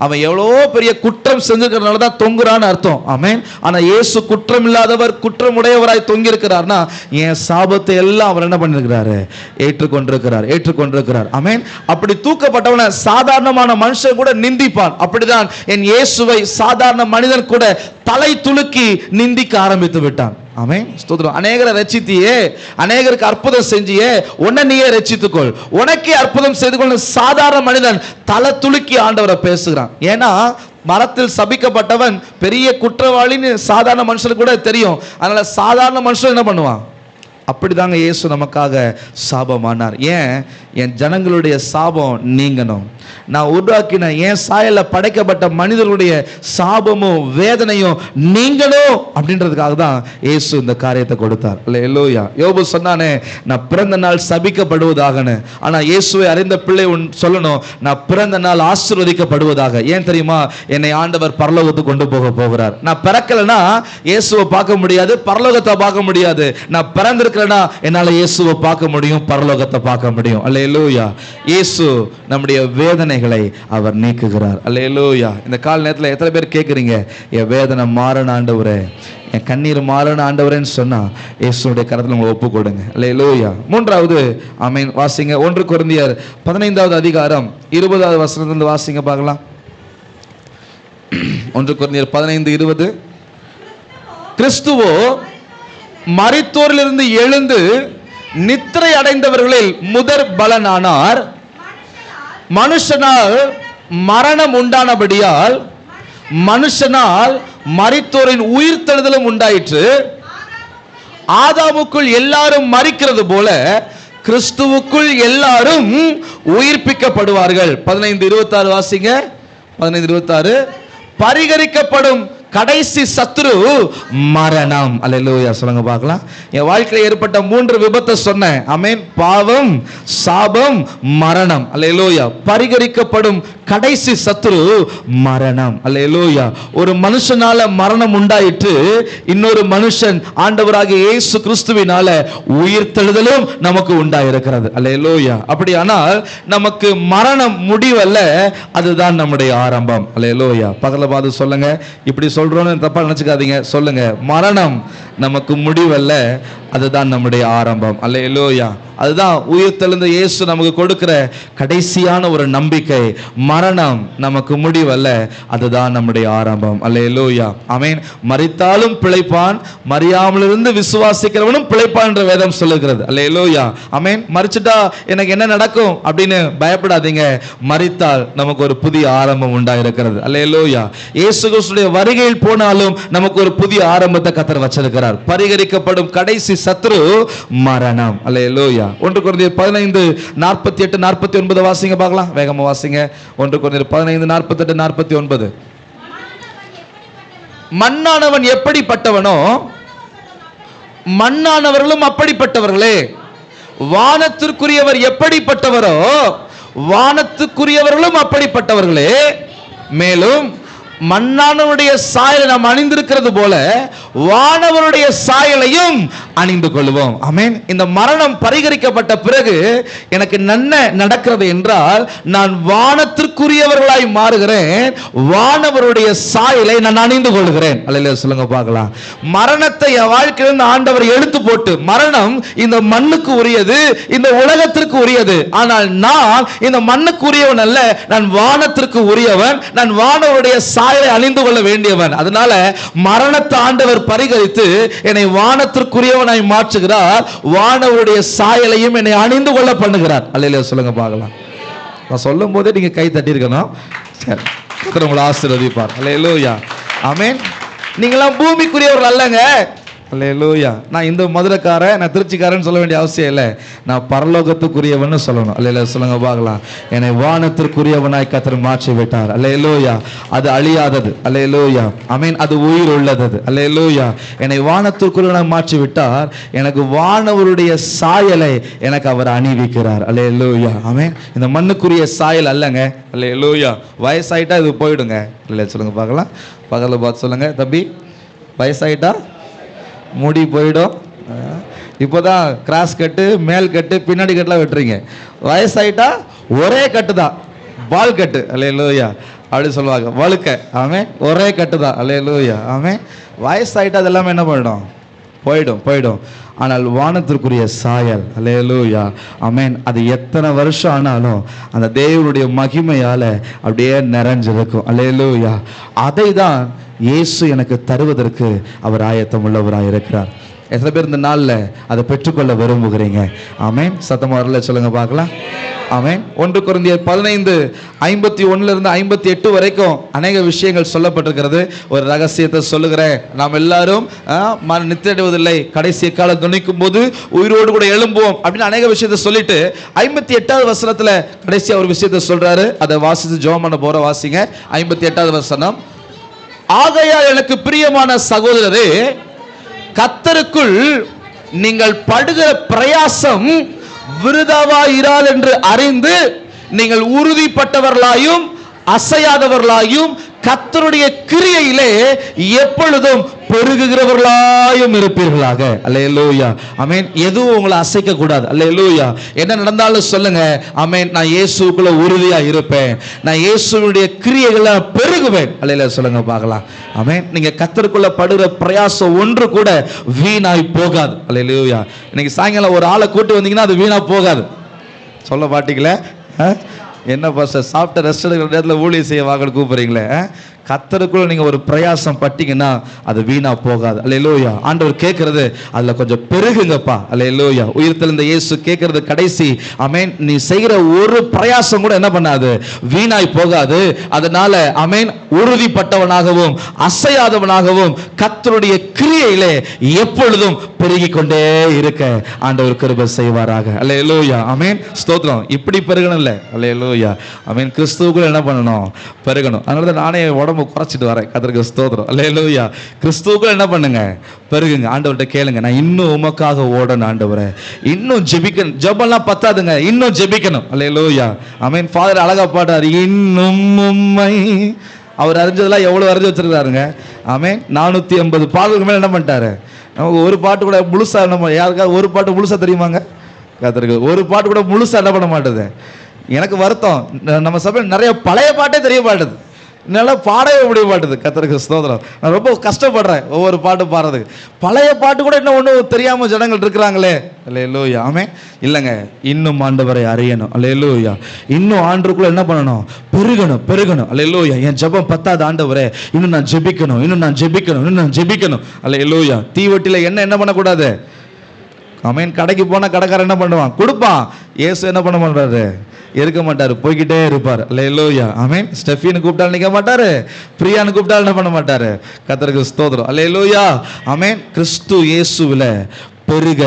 அவன் எவ்வளோ பெரிய குற்றம் செஞ்சிருக்கிறதுனால தான் தொங்குறான்னு அர்த்தம். ஆமென். ஆனா இயேசு குற்றம் இல்லாதவர், குற்றமுடையவராய் தொங்கி இருக்கிறார்னா என் சாபத்தை எல்லாம் அவர் என்ன பண்ணிருக்கிறாரு? ஏற்றுக்கொண்டிருக்கிறார். ஆமென். அப்படி தூக்கப்பட்டவன சாதாரணமான மனுஷன் கூட நிந்திப்பான். அப்படிதான் என் இயேசுவை சாதாரண மனிதன் கூட தலை துலுக்கி நிந்திக்க ஆரம்பித்து விட்டான். ஆமென். ஸ்தோத்திரம். அநேகரை ரட்சித்தியே, அநேகருக்கு அற்புதம் செஞ்சியே, உன்னை நீயே ரட்சித்துக்கொள், உனக்கே அற்புதம் செய்து கொள்ள சாதாரண மனிதன் தலை துலுக்கி ஆண்டவரை பேசுகிறான். ஏன்னா மரத்தில் சபிக்கப்பட்டவன் பெரிய குற்றவாளின்னு சாதாரண மனுஷனுக்கு கூட தெரியும். அதனால சாதாரண மனுஷன் என்ன பண்ணுவான்? அப்படிதாங்க இயேசு நமக்காக சாபமானார். ஏன்? என் ஜனங்களுடைய சாபம் நீங்கணும். நான் உருவாக்கின என் சாயல்ல படைக்கப்பட்ட மனிதர்களுடைய சாபமும் வேதனையும் நீங்கணும் அப்படின்றதுக்காக தான் இயேசு இந்த காரியத்தை கொடுத்தார். அல்லேலூயா. யோபு சொன்னானே, நான் பிறந்த நாள் சபிக்கப்படுவதாகன்னு. ஆனா இயேசுவை அறிந்த பிள்ளை சொல்லணும், நான் பிறந்த நாள் ஆசீர்வதிக்கப்படுவதாக. ஏன் தெரியுமா? என்னை ஆண்டவர் பரலோகத்துக்கு கொண்டு போக போகிறார். நான் பிறக்கலனா இயேசுவை பார்க்க முடியாது, பரலோகத்தை பார்க்க முடியாது. நான் பிறந்திருக்கிறேன்னா என்னால இயேசுவை பார்க்க முடியும், பரலோகத்தை பார்க்க முடியும். அல்லேலூயா. இயேசு நம்முடைய வேதனைகளை அவர் நீக்குகிறார். அல்லேலூயா. இந்த கால நேரத்தில் எத்தனை பேர் கேட்குறீங்க, என் வேதனை மாறன ஆண்டவரே, என் கண்ணீர் மாறன ஆண்டவரேன்னு சொன்னா இயேசுடைய கரத்தில் உங்களை ஒப்பு கொடுங்க. அல்லேலூயா. மூன்றாவது ஆமென். வாசிங்க 1 கொரிந்தியர் 15வது அதிகாரம் 20வது வசனத்திலிருந்து வாசிங்க பார்க்கலாம். 1 கொரிந்தியர் 15:20. கிறிஸ்துவோ மரித்தோரிலிருந்து எழுந்து நித்திரை அடைந்தவர்களில் முதற் பலனானார். மனுஷனால் மரணம் உண்டானபடியால் மனுஷனால் மரித்தோரின் உயிர்த்தெழுதலும் உண்டாயிற்று. ஆதாமுக்குள் எல்லாரும் மரிக்கிறது போல கிறிஸ்துவுக்குள் எல்லாரும் உயிர்ப்பிக்கப்படுவார்கள். 15:26 வாசிங்க. 15:26. பரிகரிக்கப்படும் கடைசி சத்துரு மரணம். அல்லேலூயா. சொல்லுங்க பார்க்கலாம். என் வாழ்க்கையில் ஏற்பட்ட 3 விபத்தை சொன்னேன். ஆமென். பாவம், சாபம், மரணம். அல்லேலூயா. பரிகரிக்கப்படும் கடைசி சத்துரு மரணம். அல்லேலூயா. ஒரு மனுஷனால மரணம் உண்டாயிற்று, இன்னொரு மனுஷன் ஆண்டவராகிய இயேசு கிறிஸ்துவினால உயிர்த்தெழுதலும் நமக்கு உண்டாயிருக்கிறது. அல்லேலூயா. அப்படியானால் நமக்கு மரணம் முடிவல்ல, அதுதான் நம்முடைய ஆரம்பம். அல்லேலூயா. பகல பார்த்து சொல்லுங்க, இப்படி சொல்றோன்னு தப்பா நினைச்சுக்காதீங்க. சொல்லுங்க, மரணம் நமக்கு முடிவல்ல, அதுதான் நம்முடைய ஆரம்பம். அல்லேலூயா. அதுதான் உயிர்த்தெழுந்த இயேசு நமக்கு கொடுக்கிற கடைசியான ஒரு நம்பிக்கை. மரணம் நமக்கு முடிவல்ல, அதுதான் நம்முடைய ஆரம்பம். அல்லேலூயா. ஆமென். மரித்தாலும் பிழைப்பான், மரியாமலிருந்து விசுவாசிக்கிறவனும் பிழைப்பான் என்ற வேதம் சொல்லுகிறது. அல்லேலூயா. ஆமென். மரிச்சிட்டா எனக்கு என்ன நடக்கும் அப்படின்னு பயப்படாதீங்க. மரித்தால் நமக்கு ஒரு புதிய ஆரம்பம் உண்டாயிருக்கிறது. அல்லேலூயா. இயேசு கிறிஸ்துவின் வருகையில் போனாலும் நமக்கு ஒரு புதிய ஆரம்பத்தை கர்த்தர் வச்சிருக்கிறார். பரிகரிக்கப்படும் கடைசி சத்துரு மரணம். அல்லேலூயா. 1 கொரிந்தியர் 15:48-49 வாசிங்க பார்க்கலாம். வேகமா வாசிங்க. 1 கொரிந்தியர் 15:48-49. மண்ணானவன் எப்படிப்பட்டவனோ மண்ணானவர்களும் அப்படிப்பட்டவர்களே. வானத்திற்குரியவர் எப்படிப்பட்டவரோ வானத்துக்குரியவர்களும் அப்படிப்பட்டவர்களே. மேலும் மண்ணானவருடைய சாயலை நாம் அணிந்திருக்கிறது போல வானவருடைய சாயலையும் அணிந்து கொள்வோம். ஆமென். இந்த மரணம் பரிகரிக்கப்பட்ட பிறகு எனக்கு நன்ன நடக்கிறது என்றால் நான் வானத்திற்குரியவர்களாய் மாறுகிறேன், வானவருடைய சாயலை நான் அணிந்து கொள்கிறேன். அல்லேலூயா. சொல்லுங்க பார்க்கலாம். மரணத்தை என் வாழ்க்கையிலிருந்து ஆண்டவர் எடுத்து போட்டு, மரணம் இந்த மண்ணுக்கு உரியது, இந்த உலகத்திற்கு உரியது, ஆனால் நான் இந்த மண்ணுக்கு உரியவன் அல்ல, நான் வானத்திற்கு உரியவன், நான் வானவருடைய சாயலை அணிந்து கொள்ள வேண்டியவன். அதனால மரணத்தை ஆண்டவர் பரிகரித்து என்னை வானத்திற்குரியவனாய் மாற்றுகிறார், வானவருடைய சாயலையும் என்னை அணிந்து கொள்ள பண்ணுகிறார். அல்லேலூயா. சொல்லுங்க பார்க்கலாம். நான் சொல்லும் போதே நீங்க கை தட்டி இருக்கணும். சரி, கர்த்தர் உங்களை ஆசீர்வதிப்பார். அல்லேலூயா. ஆமென். நீங்களாம் பூமிக்குரியவர்கள் அல்லங்க, அல்லேலூயா. நான் இந்த மதுரைக்காரன், நான் திருச்சிக்காரன் சொல்ல வேண்டிய அவசியம் இல்லை. நான் பரலோகத்துக்குரியவன்னு சொல்லணும். அல்லேலூயா. சொல்லுங்க பார்க்கலாம். என்னை வானத்திற்குரியவனாய் கர்த்தர் மாற்றி விட்டார். அல்லேலூயா. அது அழியாதது. அல்லேலூயா. ஆமென். அது உயிர் உள்ளது. அல்லேலூயா. என்னை வானத்திற்குரியவனாய் மாற்றி விட்டார். எனக்கு வானவருடைய சாயலை எனக்கு அவர் அணிவிக்கிறார். அல்லேலூயா. ஆமென். இந்த மண்ணுக்குரிய சாயல் அல்லங்க. அல்லேலூயா. வயசாயிட்டா இது போயிடுங்க. இல்லையா? சொல்லுங்க பார்க்கலாம். பக்கத்தில் பார்த்து சொல்லுங்க, தம்பி வயசாயிட்டா முடி போயிடும். இப்போதான் கிராஸ் கட்டு, மேல் கட்டு, பின்னாடி கட்டுலாம் வெட்டுறீங்க. வயசாயிட்டா ஒரே கட்டு தான், பால் கட்டு. அல்லேலூயா. அப்படி சொல்லுவாங்க, வழுக்க. ஆமென். ஒரே கட்டு தான். அல்லேலூயா. ஆமென். வயசாயிட்டா அதெல்லாமே என்ன பண்ணிடும்? போயிடும். ஆனால் வானத்திற்குரிய சாயல், அல்லேலூயா, ஆமென், அது எத்தனை வருஷம் ஆனாலும் அந்த தேவனுடைய மகிமையால அப்படியே நிறைஞ்சிருக்கும். அல்லேலூயா. அதை தான் இயேசு எனக்கு தருவதற்கு அவர் ஆயத்தம் உள்ளவராக இருக்கிறார். எத்தனை பேர் இந்த நாளில் அதை பெற்றுக்கொள்ள விரும்புகிறீங்க? ஆமென். சத்தமா வரல சொல்லுங்க பார்க்கலாம். ஆமென். 1 கொரிந்தியர் 15:51 58 வரைக்கும் அநேக விஷயங்கள் சொல்லப்பட்டிருக்கிறது. ஒரு ரகசியத்தை சொல்லுகிறேன். நாம் எல்லாரும் நித்திரடைவதில்லை, கடைசி காலம் துணிக்கும் போது உயிரோடு கூட எழும்புவோம் அப்படின்னு அநேக விஷயத்தை சொல்லிட்டு 58வது வசனத்துல கடைசியா ஒரு விஷயத்தை சொல்றாரு. அதை வாசித்து ஜெபம் பண்ண போற. வாசிங்க 58வது வசனம். ஆகையால் எனக்கு பிரியமான சகோதரரே, கர்த்தருக்குள் நீங்கள் படுகிற பிரயாசம் விருதாவாயிரால் என்று அறிந்து நீங்கள் உறுதிப்பட்டவர்களாயும் அசையாதவர்களாயும் கர்த்தருடைய கிரியையிலே எப்பொழுதும் பெருகுகிறவர்களாயும் இருப்பீர்களாக. அல்லேலூயா. ஆமென். எதுவும் உங்களை அசைக்க கூடாது. அல்லேலூயா. என்ன நடந்தாலும் சொல்லுங்க, ஆமென், நான் இயேசுக்குள்ள உறுதியா இருப்பேன், நான் இயேசுவுடைய கிரியைகளை பெருகுவேன். அல்லேலூயா. சொல்லுங்க பார்க்கலாம். ஆமென். நீங்க கர்த்தருக்குள்ள படுகிற பிரயாசம் ஒன்று கூட வீணாய் போகாது. அல்லேலூயா. இன்னைக்கு சாயங்காலம் ஒரு ஆளை கூட்டி வந்தீங்கன்னா அது வீணா போகாது. சொல்ல மாட்டீங்களே? என்ன பாஸ்டர், சாப்பிட்ட ரெஸ்ட் எடுக்கிற நேரத்தில் ஊழியம் செய்ய வாங்கன்னு கூப்பிடுறீங்களே? கர்த்தருக்குள்ள நீங்க ஒரு பிரயாசம் பட்டீங்கன்னா அது வீணா போகாது. அல்லேலூயா. ஆண்டவர் கேட்கறது அதுல கொஞ்சம் பெருகுங்கப்பா. அல்லேலூயா. உயிர்த்தெழுந்த இயேசு கேட்கறது கடைசி, ஆமென், நீ செய்கிற ஒரு பிரயாசம் கூட என்ன பண்ணாது, வீணாய் போகாது. அதனால ஆமென், உறுதிப்பட்டவனாகவும் அசையாதவனாகவும் கர்த்தருடைய கிரியையிலே எப்பொழுதும் பெருகி கொண்டே இருக்க ஆண்டவர் கிருபை செய்வாராக. அல்லேலூயா. ஆமென். ஸ்தோத்திரம். இப்படி பெருகணும் இல்ல. அல்லேலூயா. ஆமென். கிறிஸ்துவுக்குள்ள என்ன பண்ணணும்? பெருகணும். அதனால தான் நானே உடம்பு குறைச்சிட்டு வரேன். கர்த்தருக்கு ஸ்தோத்திரம். அல்லேலூயா. கிறிஸ்துவுக்குள்ள என்ன பண்ணுங்க? பெருகுங்க. ஆண்டவர்கிட்ட கேளுங்க, நான் இன்னும் உமக்காக ஓடணும் ஆண்டவரே, இன்னும் ஜெபிக்கணும். ஜெபம்லாம் பத்தாதுங்க, இன்னும் ஜெபிக்கணும். அல்லேலூயா. ஆமென். ஃபாதர் அழகா பாடுறாரு, இன்னும் உம்மை. அவர் அறிஞ்சதெல்லாம் எவ்வளவு அறிஞ்சு வச்சிருக்காருங்க. ஆமென். 480 பாடலுக்கு மேல என்ன பண்ணிட்டாரு? நமக்கு ஒரு பாட்டு கூட முழுசா என்ன, யாருக்காவது ஒரு பாட்டு முழுசா தெரியுமாங்க? கர்த்தருக்கு ஒரு பாட்டு கூட முழுசா என்ன பண்ண மாட்டேது. எனக்கு வருத்தம், நம்ம சபையில் நிறைய பழைய பாட்டே தெரிய மாட்டேது, என்னால் பாடவே முடிய மாட்டேது. கர்த்தருக்கு ஸ்தோத்திரம். நான் ரொம்ப கஷ்டப்படுறேன் ஒவ்வொரு பாட்டு பாடுறதுக்கு. பழைய பாட்டு கூட இன்னும் ஒன்றும் தெரியாமல் ஜனங்கள் இருக்கிறாங்களே. அல்லேலூயா. ஆமென். இல்லைங்க, இன்னும் ஆண்டவரை அறியணும். அல்லேலூயா. இன்னும் ஆண்டவருக்குள்ள என்ன பண்ணணும்? பெருகணும். அல்லேலூயா. என் ஜெபம் பத்தாது ஆண்டவரே, இன்னும் நான் ஜெபிக்கணும், இன்னும் நான் ஜெபிக்கணும். அல்லேலூயா. தீவட்டியில் என்ன பண்ணக்கூடாது? ஆமென். கடைக்கு போனால் கடைக்காரன் என்ன பண்ணுவான்? கொடுப்பான். இயேசு என்ன பண்ண மாட்டாரு? இருக்க மாட்டாரு, போய்கிட்டே இருப்பார். அல்லேலூயா. ஆமென். ஸ்டெஃபின்னு கூப்பிட்டாலும் நிற்க மாட்டாரு, பிரியான்னு கூப்பிட்டாலும் என்ன பண்ண மாட்டாரு. கர்த்தருக்கு ஸ்தோத்திரம். அல்லேலூயா. ஆமென். கிறிஸ்து இயேசுவில பெருக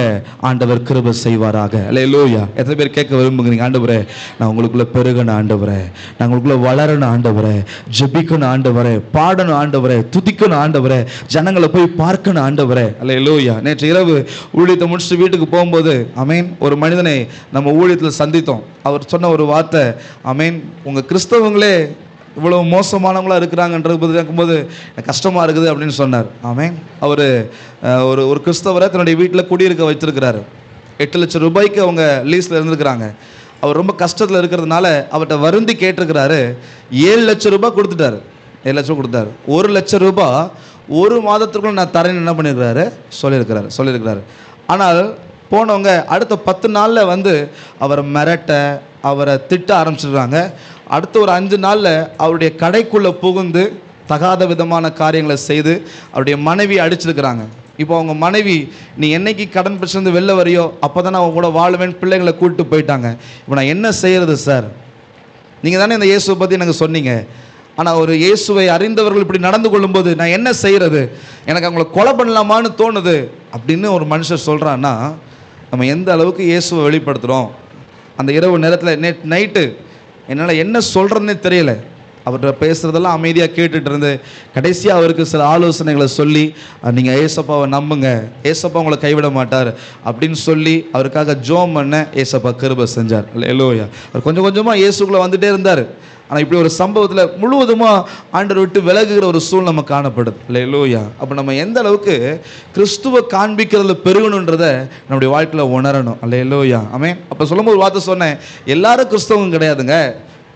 ஆண்டவர் கிருபை செய்வாராக. அல்லேலூயா. எத்தனை பேர் கேட்க விரும்புகிறீங்க? ஆண்டவரே, நான் உங்களுக்குள்ள பெருகணும் ஆண்டவரே, நான் உங்களுக்குள்ள வளரணும் ஆண்டவரே, ஜெபிக்கணும் ஆண்டவரே, பாடணும் ஆண்டவரே, துதிக்கணும் ஆண்டவரே, ஜனங்களை போய் பார்க்கணும் ஆண்டவரே. அல்லேலூயா. நேற்று இரவு ஊழியத்தை முடிச்சுட்டு வீட்டுக்கு போகும்போது ஆமென், ஒரு மனிதனை நம்ம ஊழியத்தில் சந்தித்தோம். அவர் சொன்ன ஒரு வார்த்தை, ஆமென், உங்க கிறிஸ்தவங்களே இவ்வளவு மோசமானவங்களா இருக்கிறாங்கன்றது கேட்கும்போது கஷ்டமா இருக்குது அப்படின்னு சொன்னார். ஆமென். அவர் ஒரு கிறிஸ்தவரை தன்னுடைய வீட்டில் குடியிருக்க வச்சிருக்கிறாரு. 8 லட்சம் ரூபாய்க்கு அவங்க லீஸ்ல இருந்திருக்கிறாங்க. அவர் ரொம்ப கஷ்டத்தில் இருக்கிறதுனால அவர்கிட்ட வருந்தி கேட்டிருக்கிறாரு. 7 லட்சம் ரூபாய் கொடுத்துட்டாரு. 7 லட்சம் கொடுத்தாரு. 1 லட்சம் ரூபாய் ஒரு மாதத்திற்குள்ள நான் தரேன்னு என்ன பண்ணியிருக்கிறாரு? சொல்லியிருக்கிறாரு. ஆனால் போனவங்க அடுத்த 10 நாளில் வந்து அவரை மிரட்ட, அவரை திட்ட ஆரம்பிச்சிடுறாங்க. அடுத்த ஒரு 5 நாளில் அவருடைய கடைக்குள்ளே புகுந்து தகாத விதமான காரியங்களை செய்து அவருடைய மனைவியை அடிச்சிருக்கிறாங்க. இப்போ அவங்க மனைவி, நீ என்னைக்கு கடன் பிரச்சனை வெளில வரையோ அப்போ தான் அவங்க கூட வாழுவேன், பிள்ளைங்களை கூப்பிட்டு போயிட்டாங்க. இப்போ நான் என்ன செய்கிறது சார்? நீங்கள் தானே இந்த இயேசுவை பற்றி எனக்கு சொன்னீங்க. ஆனால் ஒரு இயேசுவை அறிந்தவர்கள் இப்படி நடந்து கொள்ளும்போது நான் என்ன செய்கிறது, எனக்கு அவங்கள கொலை பண்ணலாமான்னு தோணுது அப்படின்னு ஒரு மனுஷர் சொல்கிறான்னா, நம்ம எந்த அளவுக்கு இயேசுவை வெளிப்படுத்துகிறோம். அந்த இரவு நேரத்தில் நைட்டு என்னால் என்ன சொல்கிறதுனே தெரியல, அவர்கிட்ட பேசுகிறதெல்லாம் அமைதியாக கேட்டுட்டு இருந்து கடைசியாக அவருக்கு சில ஆலோசனைகளை சொல்லி, நீங்கள் ஏசப்பாவை நம்புங்க, ஏசப்பா உங்களை கைவிட மாட்டார் அப்படின்னு சொல்லி அவருக்காக ஜோம் பண்ண ஏசப்பா கிருபை செஞ்சார். அல்லேலூயா. அவர் கொஞ்சம் கொஞ்சமாக இயேசுக்குள்ளே வந்துட்டே இருந்தார். ஆனால் இப்படி ஒரு சம்பவத்தில் முழுவதுமாக ஆண்டவர் விட்டு விலகுகிற ஒரு சூழ்நிலை நம்ம காணப்படுது. அல்லேலூயா. அப்போ நம்ம எந்த அளவுக்கு கிறிஸ்துவை காண்பிக்கிறதுல பெருகணுன்றதை நம்முடைய வாழ்க்கையில் உணரணும். அல்லேலூயா. ஆமென். அப்போ சொல்லும்போது ஒரு வார்த்தை சொன்னேன், எல்லாரும் கிறிஸ்தவங்க கிடையாதுங்க,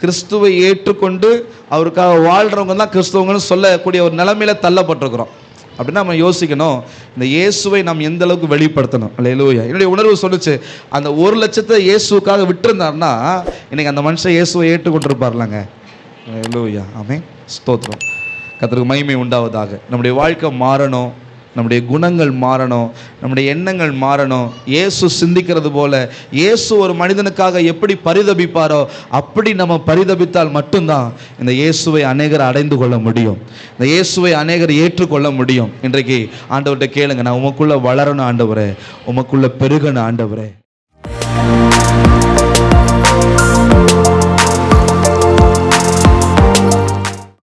கிறிஸ்துவை ஏற்றுக்கொண்டு அவருக்காக வாழ்கிறவங்க தான் கிறிஸ்தவங்கன்னு சொல்லக்கூடிய ஒரு நிலைமையில தள்ளப்பட்டிருக்கிறோம். அப்படின்னா நம்ம யோசிக்கணும், இந்த இயேசுவை நாம் எந்த அளவுக்கு வெளிப்படுத்தணும். அல்லேலூயா. என்னுடைய உணர்வு சொல்லுச்சு, அந்த 1,00,000 இயேசுக்காக விட்டுருந்தாருன்னா இன்னைக்கு அந்த மனுஷன் இயேசுவை ஏற்றுக்கொண்டிருப்பார்லங்க. அல்லேலூயா. ஆமென். ஸ்தோத்திரம். கர்த்தருக்கு மகிமை உண்டாவதாக. நம்முடைய வாழ்க்கை மாறணும், நம்முடைய குணங்கள் மாறணும், நம்முடைய எண்ணங்கள் மாறணும். இயேசு சிந்திக்கிறது போல இயேசு ஒரு மனிதனுக்காக எப்படி பரிதபிப்பாரோ அப்படி நம்ம பரிதபித்தால் மட்டும்தான் இந்த இயேசுவை அநேகர் அடைந்து கொள்ள முடியும், இந்த இயேசுவை அநேகர் ஏற்றுக்கொள்ள முடியும். இன்றைக்கு ஆண்டவர்கிட்ட கேளுங்க, நான் உமக்குள்ள வளரணும் ஆண்டவரே, உமக்குள்ள பெருகணும் ஆண்டவரே.